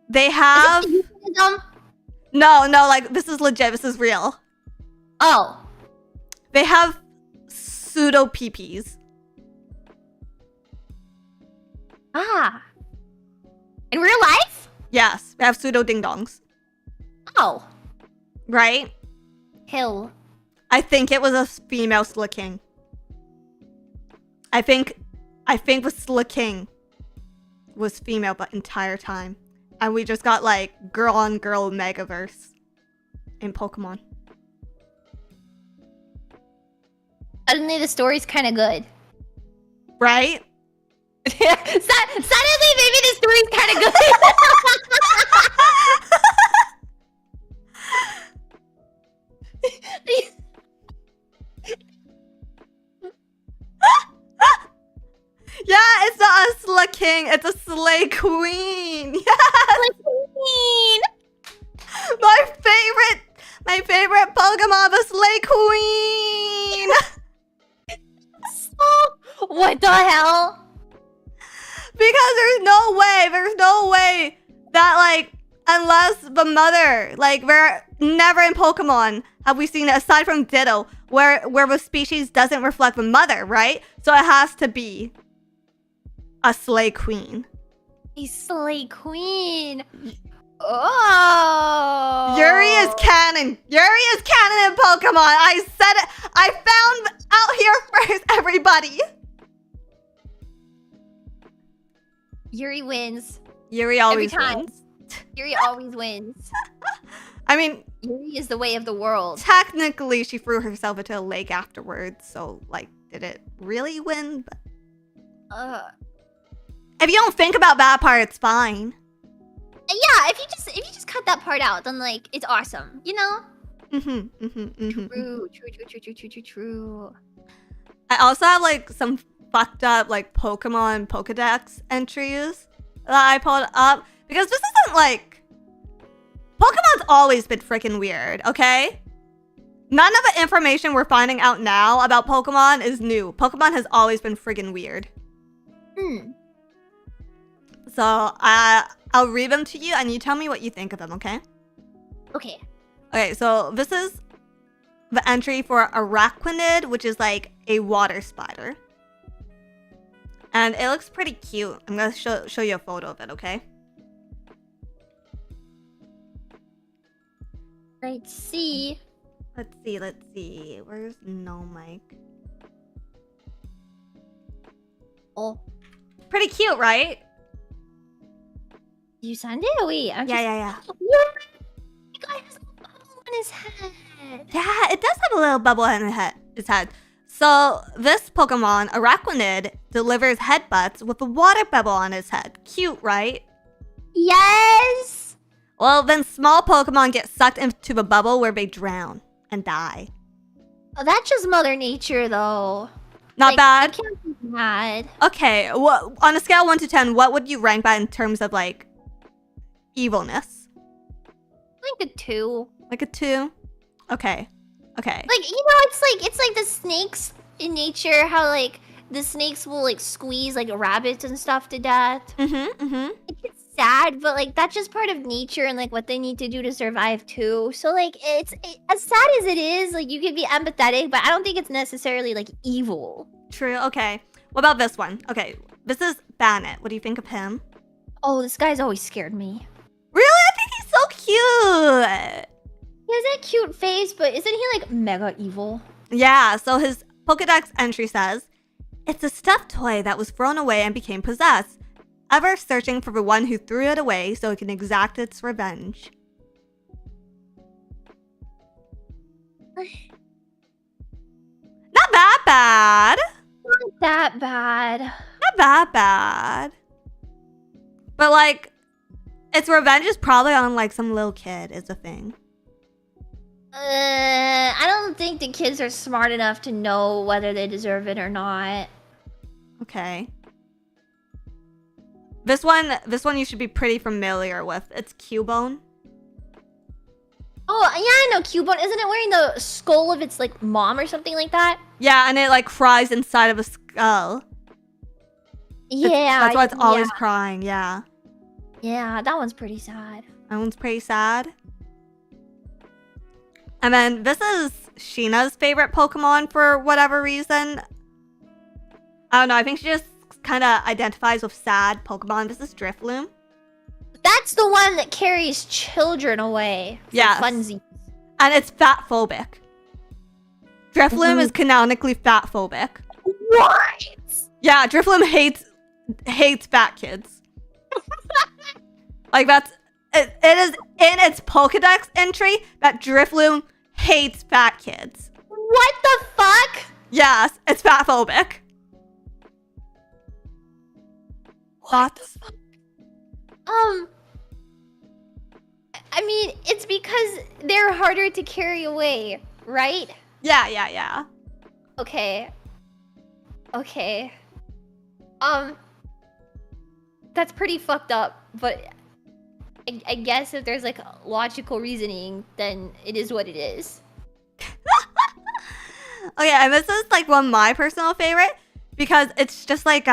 They have Is it euphemism? no, like this is legit. This is real. Oh. They have pseudo peepees. Ah. In real life? Yes, they have pseudo ding dongs. Oh. Right? Hill. I think it was a female Slaking. I think the Slaking was female the entire time. And we just got like girl on girl megaverse in Pokemon. Suddenly the story's kind of good. Right? Suddenly maybe the story's kind of good. Yeah, it's not a Slaking, it's a Slay Queen. Yes! Queen. My favorite Pokemon, the Slay Queen. So, what the hell? Because there's no way that like unless the mother, like we're never in Pokemon have we seen it aside from Ditto where the species doesn't reflect the mother, right? So it has to be a Slay Queen. A Slay Queen. Oh. Yuri is canon. Yuri is canon in Pokemon. I said it. I found out here first, everybody. Yuri wins. Yuri always Every time. wins. Yuri always wins. I mean, Yuri is the way of the world. technically, she threw herself into a lake afterwards, so, like, did it really win? But if you don't think about that part, it's fine. Yeah, if you just cut that part out, then like it's awesome, you know? True. I also have, like, some fucked up, like, Pokemon Pokedex entries that I pulled up. Because this isn't, like... Pokemon's always been freaking weird, okay? None of the information we're finding out now about Pokemon is new. Pokemon has always been friggin' weird. So, I'll read them to you, and you tell me what you think of them, okay? Okay. Okay, so this is the entry for Araquanid, which is like a water spider. And it looks pretty cute. I'm gonna show you a photo of it, okay? Let's see. Let's see. Where's no mic? Oh. Pretty cute, right? You send it? Wait, Yeah. What? The guy has a bubble on his head. Yeah, it does have a little bubble in his head. So, this Pokemon, Araquanid, delivers headbutts with a water bubble on his head. Cute, right? Yes! Well, then small Pokemon get sucked into the bubble where they drown and die. Oh, that's just Mother Nature, though. Not bad? You can't be mad. Okay, well, on a scale of 1 to 10, what would you rank that in terms of, like, evilness? Like a 2. Like a 2? Okay. Like, you know, it's like the snakes in nature, how, like, the snakes will, like, squeeze, like, rabbits and stuff to death. It's sad, but, like, that's just part of nature and, like, what they need to do to survive, too. So, like, it's as sad as it is, like, you can be empathetic, but I don't think it's necessarily, like, evil. True, okay. What about this one? Okay, this is Bannet. What do you think of him? Oh, this guy's always scared me. Really? I think he's so cute! He has that cute face, but isn't he, like, mega evil? Yeah, so his Pokedex entry says, "It's a stuffed toy that was thrown away and became possessed, ever searching for the one who threw it away so it can exact its revenge." Not that bad. Not that bad. Not that bad. But, like, its revenge is probably on, like, some little kid is the thing. I don't think the kids are smart enough to know whether they deserve it or not. Okay. This one you should be pretty familiar with. It's Cubone. Oh, yeah, I know Cubone. Isn't it wearing the skull of its, like, mom or something like that? Yeah, and it, like, cries inside of a skull. Yeah. That's why it's always crying, yeah. Yeah, that one's pretty sad. That one's pretty sad. And then this is Sheena's favorite Pokemon for whatever reason. I don't know, I think she just kind of identifies with sad Pokemon. This is Drifloon. That's the one that carries children away. Yes. Funsies. And it's fat-phobic. Drifloon is canonically fat-phobic. What? Yeah, Drifloon hates fat kids. Like, that's... It is in its Pokedex entry that Drifloon hates fat kids. What the fuck? Yes, it's fat-phobic. Thoughts? I mean, it's because they're harder to carry away, right? Yeah. Okay. That's pretty fucked up, but I guess if there's, like, logical reasoning, then it is what it is. Okay, and this is, like, one of my personal favorite because it's just like, do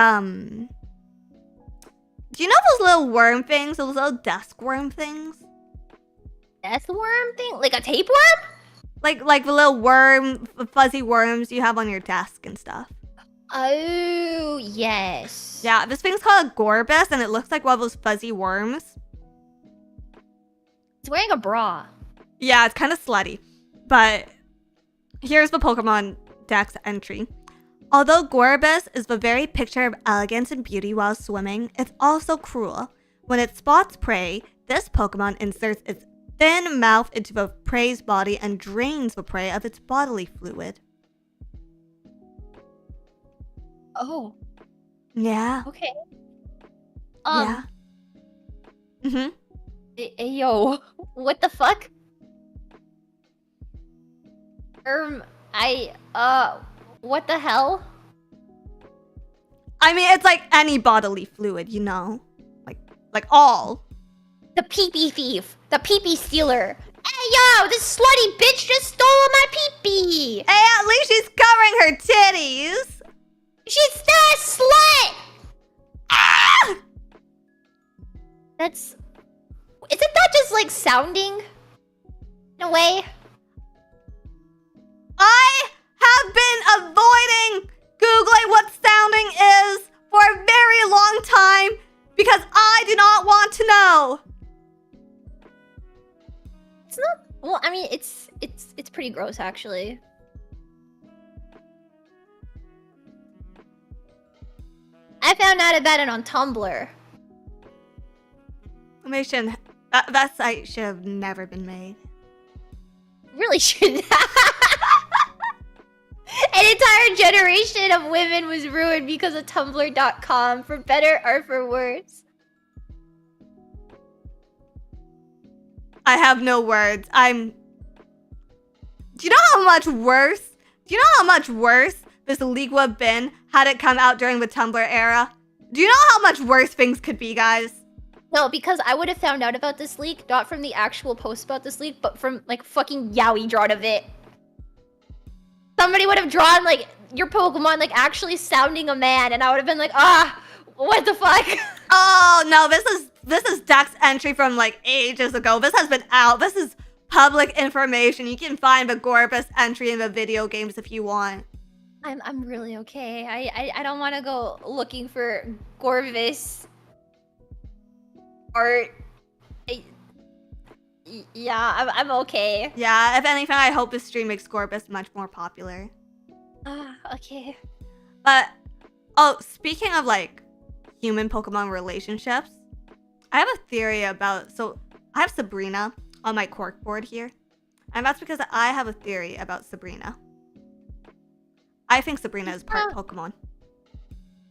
you know those little worm things? Those little desk worm things? Death worm thing? Like a tapeworm? Like the little worm, fuzzy worms you have on your desk and stuff. Oh, yes. Yeah, this thing's called a Gorbis, and it looks like one of those fuzzy worms. It's wearing a bra. Yeah, it's kind of slutty. But here's the Pokemon Dex entry. Although Gorbis is the very picture of elegance and beauty while swimming, it's also cruel. When it spots prey, this Pokemon inserts its thin mouth into the prey's body and drains the prey of its bodily fluid. Oh, Yeah. okay. Yeah. Mm-hmm. Yo, what the fuck? What the hell? I mean, it's like any bodily fluid, you know? Like all. The pee-pee thief. The pee-pee stealer. Hey, yo, this slutty bitch just stole my pee-pee. Hey, at least she's covering her titties. She's still a slut. Ah! Isn't that just like sounding? In a way? I have been avoiding Googling what sounding is for a very long time because I do not want to know. It's not. Well, I mean, it's pretty gross, actually. I found out about it on Tumblr. That site should have never been made. Really shouldn't. An entire generation of women was ruined because of Tumblr.com, for better or for worse. I have no words. Do you know how much worse? Do you know how much worse this leak would have been had it come out during the Tumblr era? Do you know how much worse things could be, guys? No, because I would have found out about this leak, not from the actual post about this leak, but from, like, fucking Yowie drawn of it. Somebody would have drawn, like, your Pokemon, like, actually sounding a man, and I would have been like, what the fuck? Oh, no, this is Dex entry from, like, ages ago. This has been out. This is public information. You can find the Gorbis entry in the video games if you want. I'm really okay. I don't want to go looking for Gorbis art. Yeah, I'm okay. Yeah, if anything, I hope this stream makes Gorbis much more popular. Okay. But, oh, speaking of, like, human Pokemon relationships, I have a theory about, so I have Sabrina on my corkboard here, and that's because I have a theory about Sabrina. I think Sabrina is part Pokemon.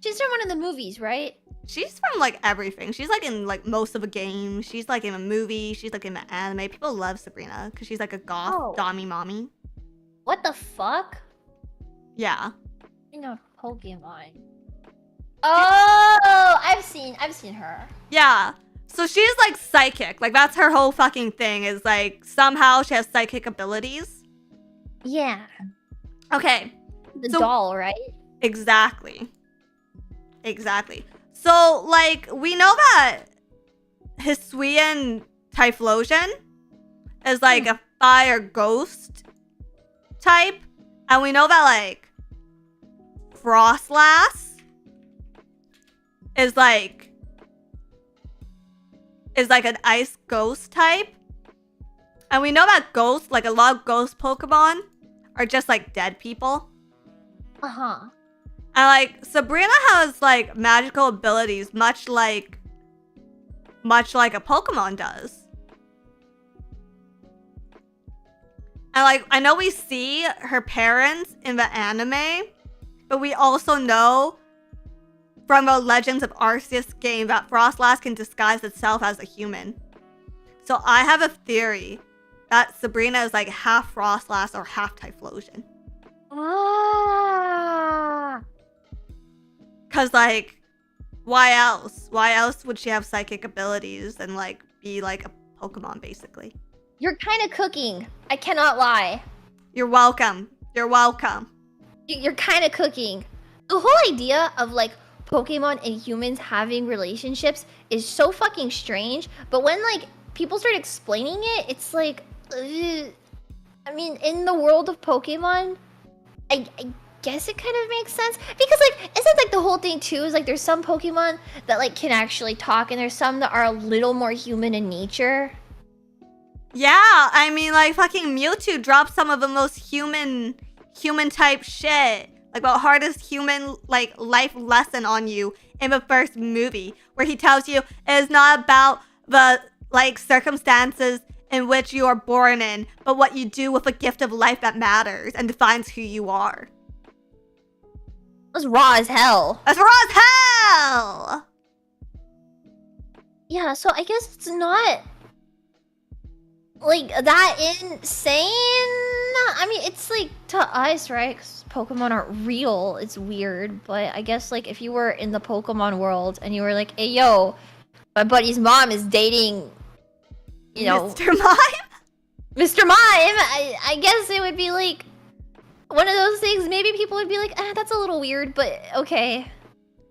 She's from one of the movies, right? She's from, like, everything. She's, like, in, like, most of the games. She's, like, in a movie. She's, like, in the anime. People love Sabrina because she's, like, a goth dommy mommy. What the fuck? Yeah. You know, Pokemon. Oh, I've seen her. Yeah. So she's, like, psychic. Like, that's her whole fucking thing is, like, somehow she has psychic abilities. Yeah. Okay. The doll, right? Exactly. So, like, we know that Hisuian Typhlosion is, like, a fire ghost type. And we know that, like, Frosslass is, like, an ice ghost type. And we know that ghosts, like, a lot of ghost Pokemon are just, like, dead people. Uh-huh. And, like, Sabrina has, like, magical abilities, much like a Pokemon does. And, like, I know we see her parents in the anime, but we also know from the Legends of Arceus game that Frosslass can disguise itself as a human. So I have a theory that Sabrina is, like, half Frosslass or half Typhlosion. Cause, like, why else? Why else would she have psychic abilities and, like, be, like, a Pokemon, basically? You're kind of cooking. I cannot lie. You're welcome. You're kind of cooking. The whole idea of, like, Pokemon and humans having relationships is so fucking strange. But when, like, people start explaining it, it's like, I mean, in the world of Pokemon, I guess it kind of makes sense because, like, isn't, like, the whole thing too is, like, there's some Pokemon that, like, can actually talk and there's some that are a little more human in nature. Yeah, I mean, like, fucking Mewtwo dropped some of the most human type shit, like, the hardest human, like, life lesson on you in the first movie, where he tells you it is not about the like circumstances in which you are born in, but what you do with the gift of life that matters and defines who you are. That's raw as hell. That's raw as hell! Yeah, so I guess it's not like that insane. I mean, it's like to us, right? 'Cause Pokemon aren't real. It's weird, but I guess like if you were in the Pokemon world and you were like, "Hey, yo, my buddy's mom is dating, you know, Mr. Mime? Mr. Mime," I guess it would be like one of those things. Maybe people would be like, "That's a little weird," but okay.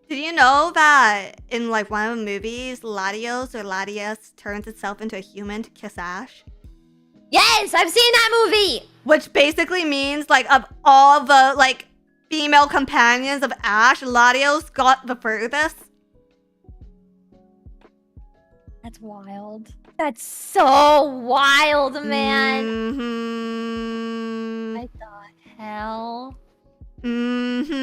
Did you know that in like one of the movies, Latios turns itself into a human to kiss Ash? Yes, I've seen that movie. Which basically means like of all the like female companions of Ash, Latios got the furthest. That's wild. That's so wild, man. Mm-hmm. What the hell? Mm-hmm.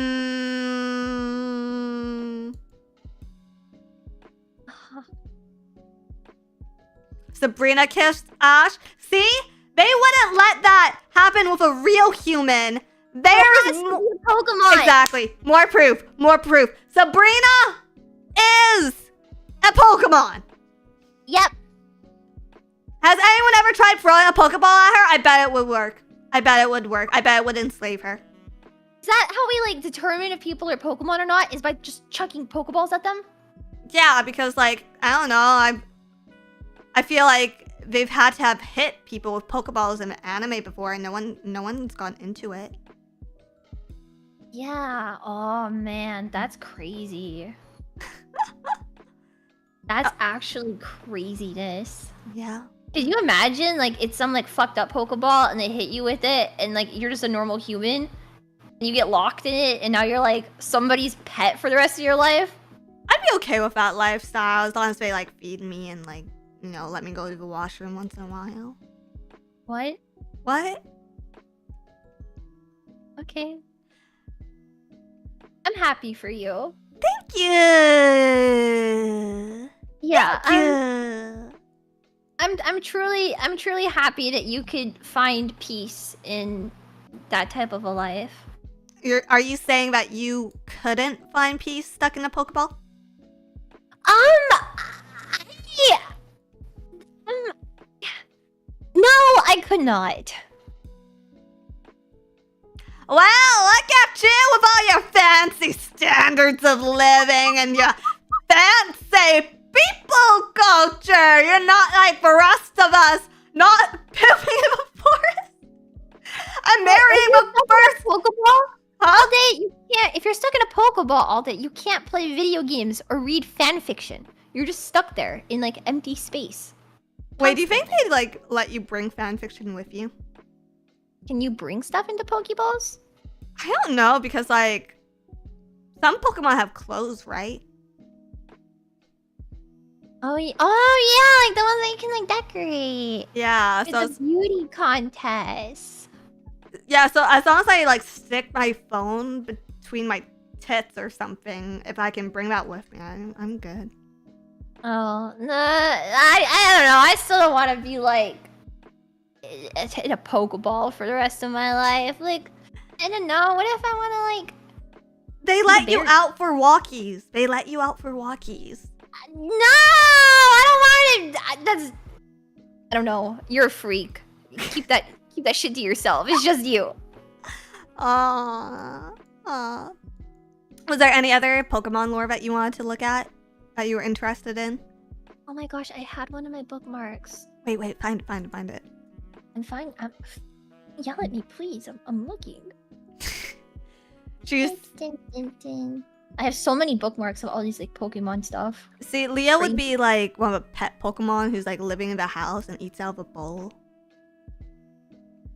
Sabrina kissed Ash. See? They wouldn't let that happen with a real human. There's Pokemon. Exactly. More proof. More proof. Sabrina is a Pokemon. Yep. Has anyone ever tried throwing a Pokeball at her? I bet it would work. I bet it would work. I bet it would enslave her. Is that how we like determine if people are Pokemon or not? Is by just chucking Pokeballs at them? Yeah, because like I don't know. I feel like they've had to have hit people with Pokeballs in anime before, and no one's gone into it. Yeah. Oh man, that's crazy. That's actually craziness. Yeah. Could you imagine like it's some like fucked up Pokeball and they hit you with it and like you're just a normal human and you get locked in it and now you're like somebody's pet for the rest of your life? I'd be okay with that lifestyle as long as they like feed me and like, you know, let me go to the washroom once in a while. What? What? Okay. I'm happy for you. Thank you. Yeah, Thank you. I'm truly happy that you could find peace in that type of a life. Are you saying that you couldn't find peace stuck in a Pokeball? No, I could not. Well, look at you with all your fancy standards of living and your fancy people culture. You're not like the rest of us, not pooping in the forest and marrying the first Pokeball Huh? all day. You can't. If you're stuck in a Pokeball all day, you can't play video games or read fan fiction. You're just stuck there in like empty space. Wait, do you think they'd like let you bring fan fiction with you? Can you bring stuff into Pokeballs? I don't know because like some Pokemon have clothes, right? Oh yeah, like the ones that you can like decorate. Yeah, It's so a beauty contest. yeah, so as long as I like stick my phone between my tits or something, if I can bring that with me, I'm good. Oh no, I don't know. I still don't want to be like in a Pokeball for the rest of my life. Like, I don't know. What if I want to like? They let you out for walkies. They let you out for walkies. No, I don't want to. That's. I don't know. You're a freak. Keep that shit to yourself. It's just you. Aww. Was there any other Pokemon lore that you wanted to look at? That you were interested in? Oh my gosh, I had one of my bookmarks. Wait, find it. I'm fine. Yell at me, please. I'm looking. She's I have so many bookmarks of all these like Pokemon stuff. see, Leo would be like one of the pet Pokemon who's like living in the house and eats out of a bowl.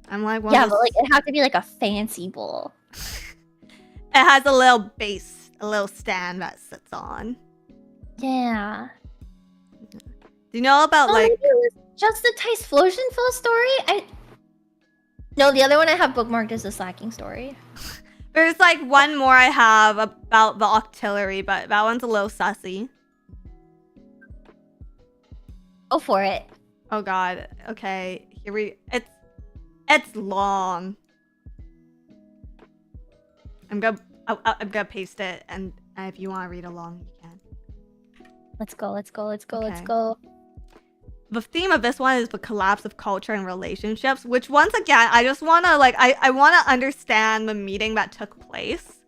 I'm like one Yeah, of but those... like it has to be like a fancy bowl. It has a little base, a little stand that sits on. Yeah. Do you know about like maybe it was just the Typhlosion full story? No, the other one I have bookmarked is the Slaking story. There's like one more I have about the Octillery, but that one's a little sussy. Go for it. Oh god. Okay. It's long. I'm gonna paste it, and if you want to read along, you can. Let's go. Let's Okay. go. The theme of this one is the collapse of culture and relationships, which once again, I just want to I want to understand the meeting that took place.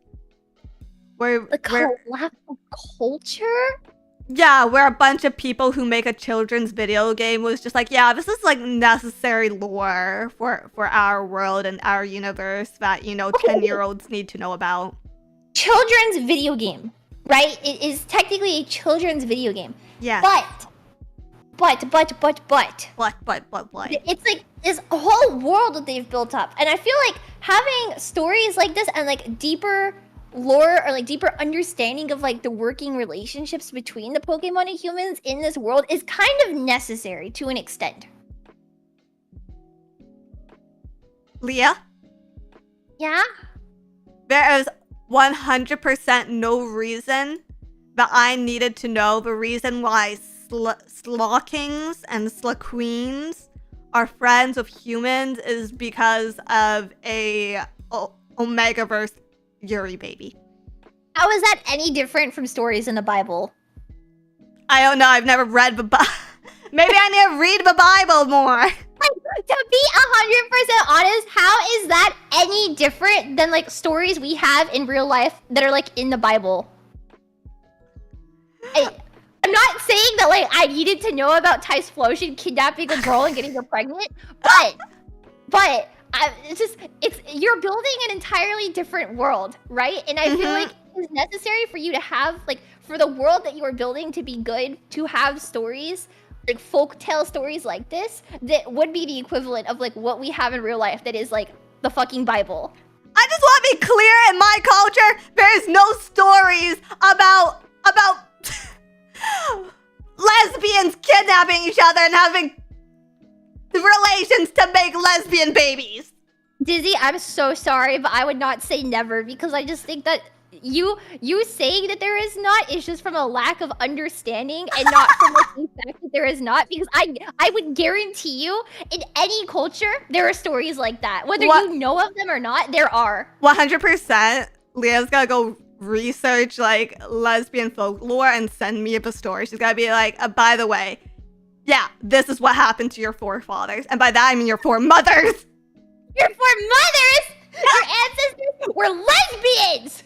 The collapse of culture? Yeah, where a bunch of people who make a children's video game was just like, yeah, this is like necessary lore for our world and our universe that, 10-year-olds need to know about. Children's video game, right? It is technically a children's video game. Yeah. But. What? It's like this whole world that they've built up. And I feel like having stories like this and like deeper lore or like deeper understanding of like the working relationships between the Pokemon and humans in this world is kind of necessary to an extent. Leah? Yeah? There is 100% no reason that I needed to know the reason why Slakings and Slaqueens are friends with humans is because of a Omegaverse Yuri baby. How is that any different from stories in the Bible? I don't know. I've never read the Bible. Maybe I need to read the Bible more. To be 100% honest, how is that any different than like stories we have in real life that are like in the Bible? I'm not saying that like I needed to know about Typhlosion kidnapping a girl and getting her pregnant, but you're building an entirely different world, right? And I feel like it's necessary for you to have like for the world that you are building to be good, to have stories like folktale stories like this that would be the equivalent of like what we have in real life that is like the fucking Bible. I just want to be clear, in my culture, there is no stories about lesbians kidnapping each other and having relations to make lesbian babies. Dizzy, I'm so sorry, but I would not say never because I just think that you saying that there is not is just from a lack of understanding and not from like, the fact that there is not, because I would guarantee you in any culture there are stories like that. Whether you know of them or not, there are. 100%. Leah's gotta go research like lesbian folklore and send me the story. She's gotta be like, by the way, yeah, this is what happened to your forefathers. And by that I mean your foremothers. Your foremothers? Your ancestors were lesbians!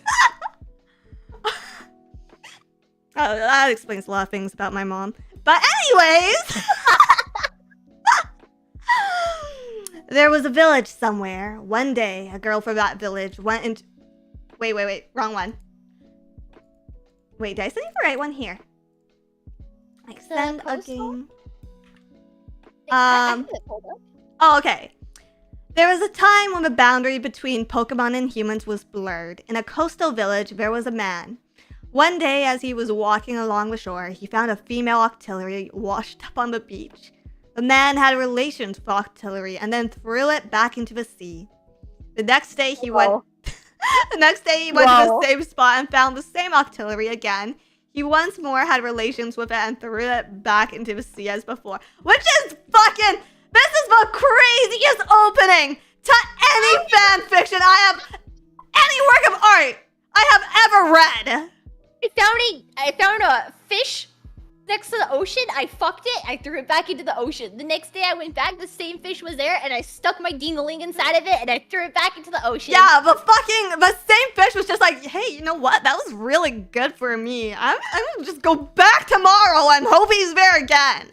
Oh, that explains a lot of things about my mom. But anyways, there was a village somewhere. One day, a girl from that village went into... Wait, wrong one. Wait, did I send you the right one here? Like, send a game. Oh, okay. There was a time when the boundary between Pokemon and humans was blurred. In a coastal village, there was a man. One day, as he was walking along the shore, he found a female Octillery washed up on the beach. The man had relations with Octillery and then threw it back into the sea. The next day, he went to the same spot and found the same Octillery again. He once more had relations with it and threw it back into the sea as before. Which is fucking... This is the craziest opening to any fan fiction I have... Any work of art I have ever read. I found a fish next to the ocean. I fucked it. I threw it back into the ocean. The next day I went back. The same fish was there, and I stuck my dingaling inside of it, and I threw it back into the ocean. Yeah, the same fish was just like, hey, you know what? That was really good for me. I'm gonna just go back tomorrow and hope he's there again.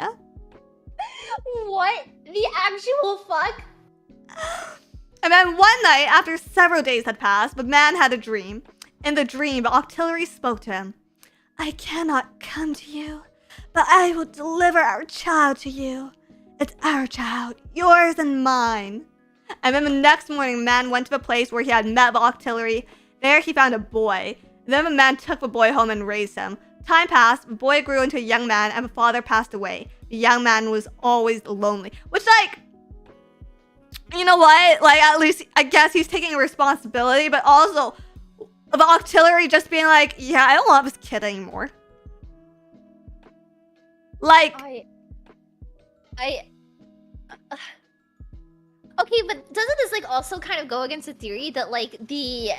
What the actual fuck? And then one night, after several days had passed, the man had a dream. In the dream, the Octillery spoke to him. I cannot come to you, but I will deliver our child to you. It's our child, yours and mine. And then the next morning, the man went to the place where he had met the Octillery. There he found a boy. Then the man took the boy home and raised him. Time passed, the boy grew into a young man, and the father passed away. The young man was always lonely. Which, like, you know what? Like, at least I guess he's taking responsibility, but also the Octillery just being like, yeah, I don't love this kid anymore. Like, Okay, but doesn't this like also kind of go against the theory that like the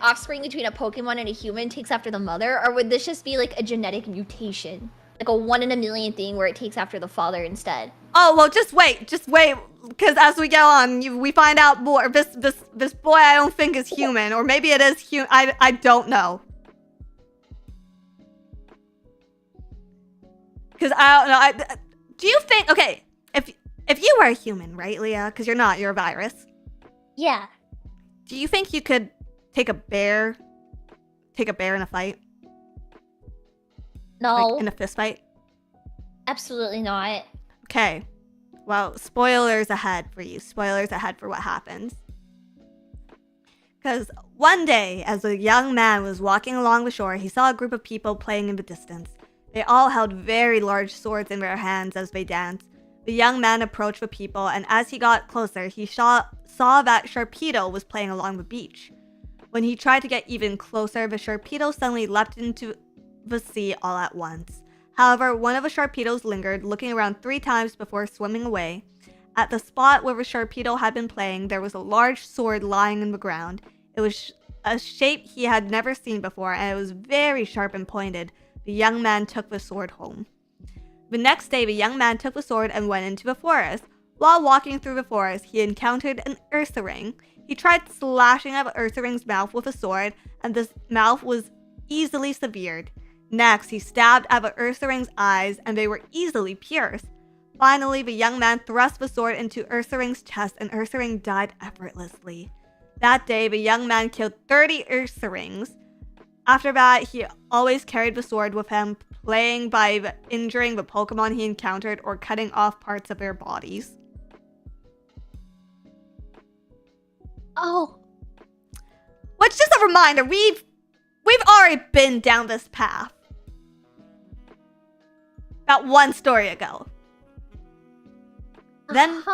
offspring between a Pokemon and a human takes after the mother, or would this just be like a genetic mutation, like a 1 in a million thing where it takes after the father instead? oh well, just wait, because as we go on, we find out more. This boy I don't think is human, or maybe it is human. I don't know. Because I don't know. Do you think? Okay, if you were a human, right, Leah? Because you're not. You're a virus. Yeah. Do you think you could take a bear in a fight? No. Like in a fist fight? Absolutely not. Okay. Well, spoilers ahead for you. Spoilers ahead for what happens. Because one day, as a young man was walking along the shore, he saw a group of people playing in the distance. They all held very large swords in their hands as they danced. The young man approached the people, and as he got closer, he saw that Sharpedo was playing along the beach. When he tried to get even closer, the Sharpedo suddenly leapt into the sea all at once. However, one of the Sharpedos lingered, looking around 3 times before swimming away. At the spot where the Sharpedo had been playing, there was a large sword lying in the ground. It was a shape he had never seen before, and it was very sharp and pointed. The young man took the sword home. The next day, the young man took the sword and went into the forest. While walking through the forest, he encountered an Ursaring. He tried slashing at the Ursaring's mouth with a sword, and this mouth was easily severed. Next, he stabbed at the Ursaring's eyes, and they were easily pierced. Finally, the young man thrust the sword into Ursaring's chest, and Ursaring died effortlessly. That day, the young man killed 30 Ursarings. After that, he always carried the sword with him, playing by injuring the Pokemon he encountered or cutting off parts of their bodies. Oh. Which, just a reminder, we've already been down this path. About one story ago. Then,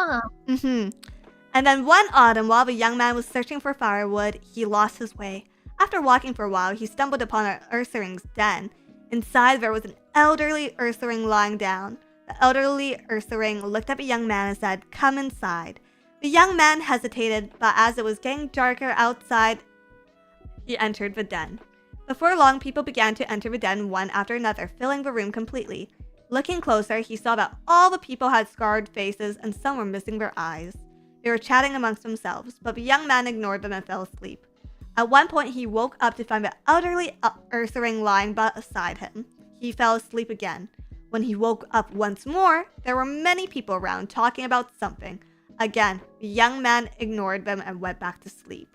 And then one autumn, while the young man was searching for firewood, he lost his way. After walking for a while, he stumbled upon an Ursaring's den. Inside, there was an elderly Ursaring lying down. The elderly Ursaring looked at the young man and said, "Come inside." The young man hesitated, but as it was getting darker outside, he entered the den. Before long, people began to enter the den one after another, filling the room completely. Looking closer, he saw that all the people had scarred faces and some were missing their eyes. They were chatting amongst themselves, but the young man ignored them and fell asleep. At one point, he woke up to find the elderly Ursaring lying beside him. He fell asleep again. When he woke up once more, there were many people around talking about something. Again, the young man ignored them and went back to sleep.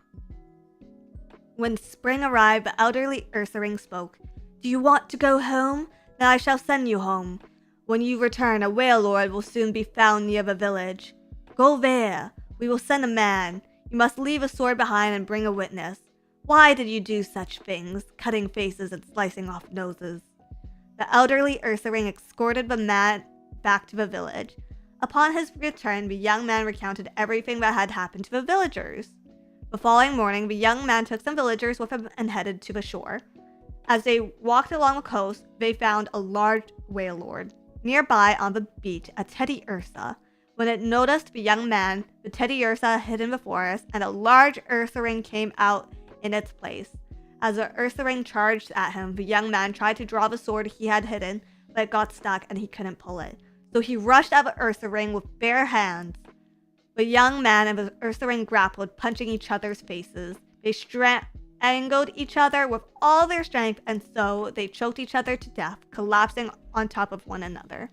When spring arrived, the elderly Ursaring spoke. "Do you want to go home? Then I shall send you home. When you return, a Wailord will soon be found near the village. Go there. We will send a man. You must leave a sword behind and bring a witness. Why did you do such things, cutting faces and slicing off noses?" The elderly Ursaring escorted the man back to the village. Upon his return, the young man recounted everything that had happened to the villagers. The following morning, the young man took some villagers with him and headed to the shore. As they walked along the coast, they found a large Wailord. Nearby on the beach, a Teddy Ursa. When it noticed the young man, the Teddy Ursa hid in the forest, and a large Ursaring came out in its place. As the Ursaring charged at him, the young man tried to draw the sword he had hidden, but it got stuck and he couldn't pull it. So he rushed at the Ursaring with bare hands. The young man and the Ursaring grappled, punching each other's faces. They strangled each other with all their strength, and so they choked each other to death, collapsing on top of one another.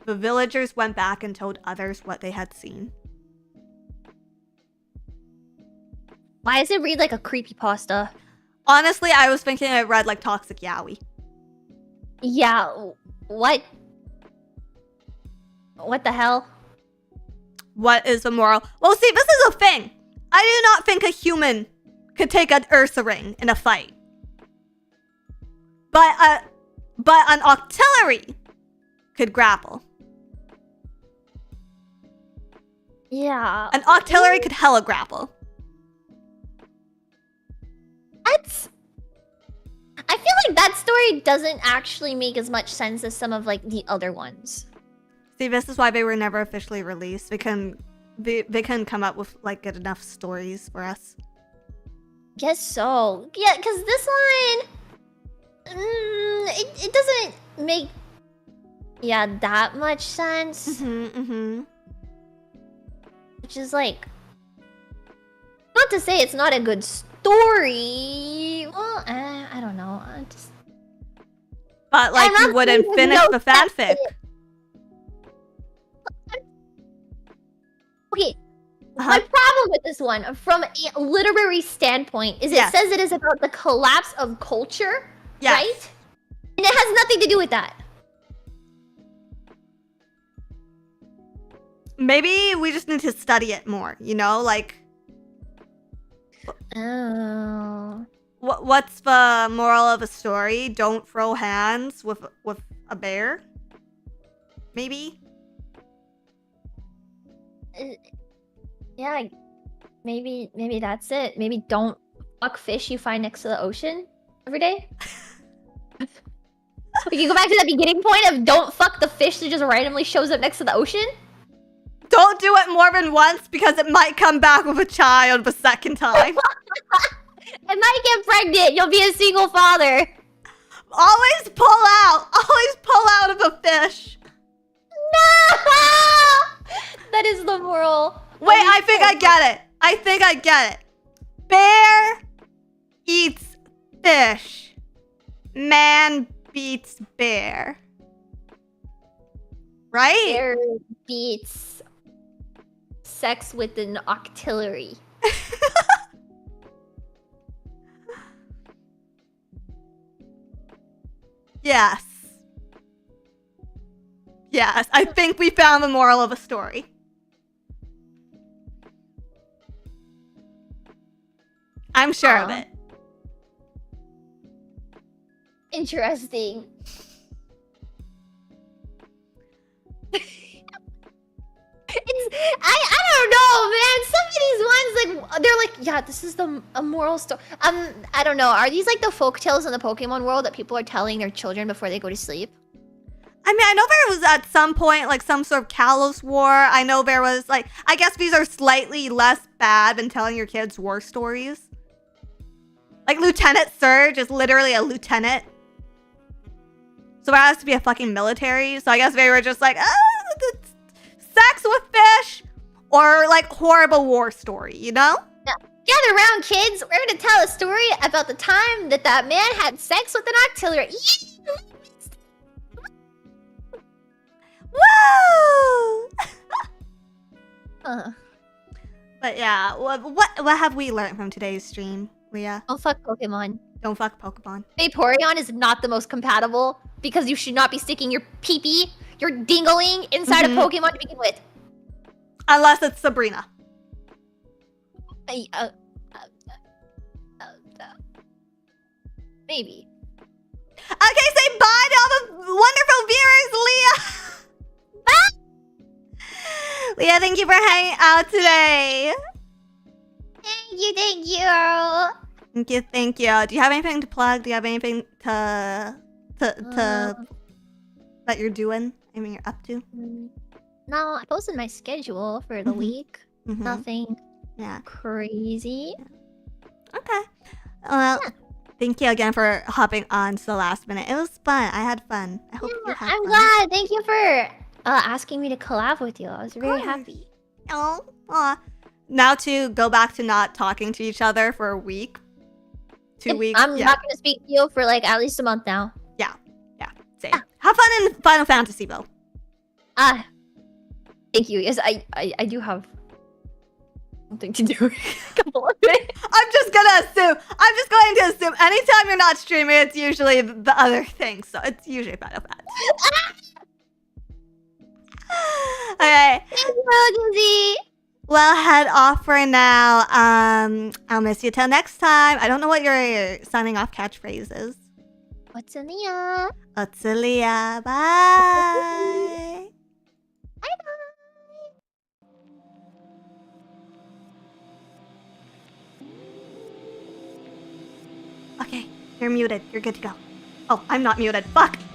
The villagers went back and told others what they had seen. Why does it read like a creepypasta? Honestly, I was thinking it read like Toxic Yaoi. Yeah, what? What the hell? What is the moral? Well, see, this is a thing. I do not think a human could take an Ursaring in a fight. But an Octillery could grapple. Yeah. An Octillery could hella grapple. That's... I feel like that story doesn't actually make as much sense as some of like the other ones. See, this is why they were never officially released. They couldn't come up with like good enough stories for us. Guess so. Yeah, because this one... it doesn't make... Yeah, that much sense. Which is like... Not to say it's not a good story. Well, I don't know. But like you wouldn't finish the fanfic. Okay. My problem with this one, from a literary standpoint, is it says it is about the collapse of culture, right? And it has nothing to do with that. Maybe we just need to study it more, you know? Like... Oh. What's the moral of a story? Don't throw hands with a bear? Maybe? Yeah, maybe that's it. Maybe don't fuck fish you find next to the ocean every day. We can go back to that beginning point of don't fuck the fish that just randomly shows up next to the ocean. Don't do it more than once because it might come back with a child the second time. It might get pregnant. You'll be a single father. Always pull out. Always pull out of a fish. No! That is the moral. Wait, I think I get it. I think I get it. Bear eats fish. Man beats bear. Right? Bear beats sex with an octillery. Yes. Yes, I think we found the moral of a story. I'm sure of it. Interesting. I don't know, man. Some of these ones, like, they're like, yeah, this is a moral story. I don't know. Are these like the folktales in the Pokemon world that people are telling their children before they go to sleep? I mean, I know there was at some point like some sort of Kalos war. I know there was like, I guess these are slightly less bad than telling your kids war stories. Like Lieutenant Surge is literally a lieutenant. So there has to be a fucking military. So I guess they were just like, sex with fish or like horrible war story, you know? Yeah. Gather around, kids. We're going to tell a story about the time that man had sex with an octillery. Woo! Uh. But yeah, what have we learned from today's stream, Leah? Don't fuck Pokemon. Don't fuck Pokemon. Vaporeon is not the most compatible because you should not be sticking your pee-pee, your dingling inside a Pokemon to begin with. Unless it's Sabrina. Maybe. Okay, say bye to all the wonderful viewers, Leah. Bye. Leah, thank you for hanging out today. Thank you. Thank you, thank you. Do you have anything to plug? Do you have anything to that you're doing? Anything you're up to? No, I posted my schedule for the week. Nothing crazy. Okay. Well, thank you again for hopping on to the last minute. It was fun. I had fun. I hope you had fun. I'm glad. Thank you for asking me to collab with you. I was very happy. Oh, now to go back to not talking to each other for a week. 2 weeks. I'm not going to speak to you for like at least a month now. Yeah. Same. Have fun in Final Fantasy, though. Thank you. Yes, I do have something to do. A couple of things. I'm just going to assume anytime you're not streaming, it's usually the other thing. So it's usually Final Fantasy. Okay. Well, head off for now. I'll miss you till next time. I don't know what your signing off catchphrase is. Octillery. Octillery. Bye. Bye. You're muted. You're good to go. Oh, I'm not muted. Fuck.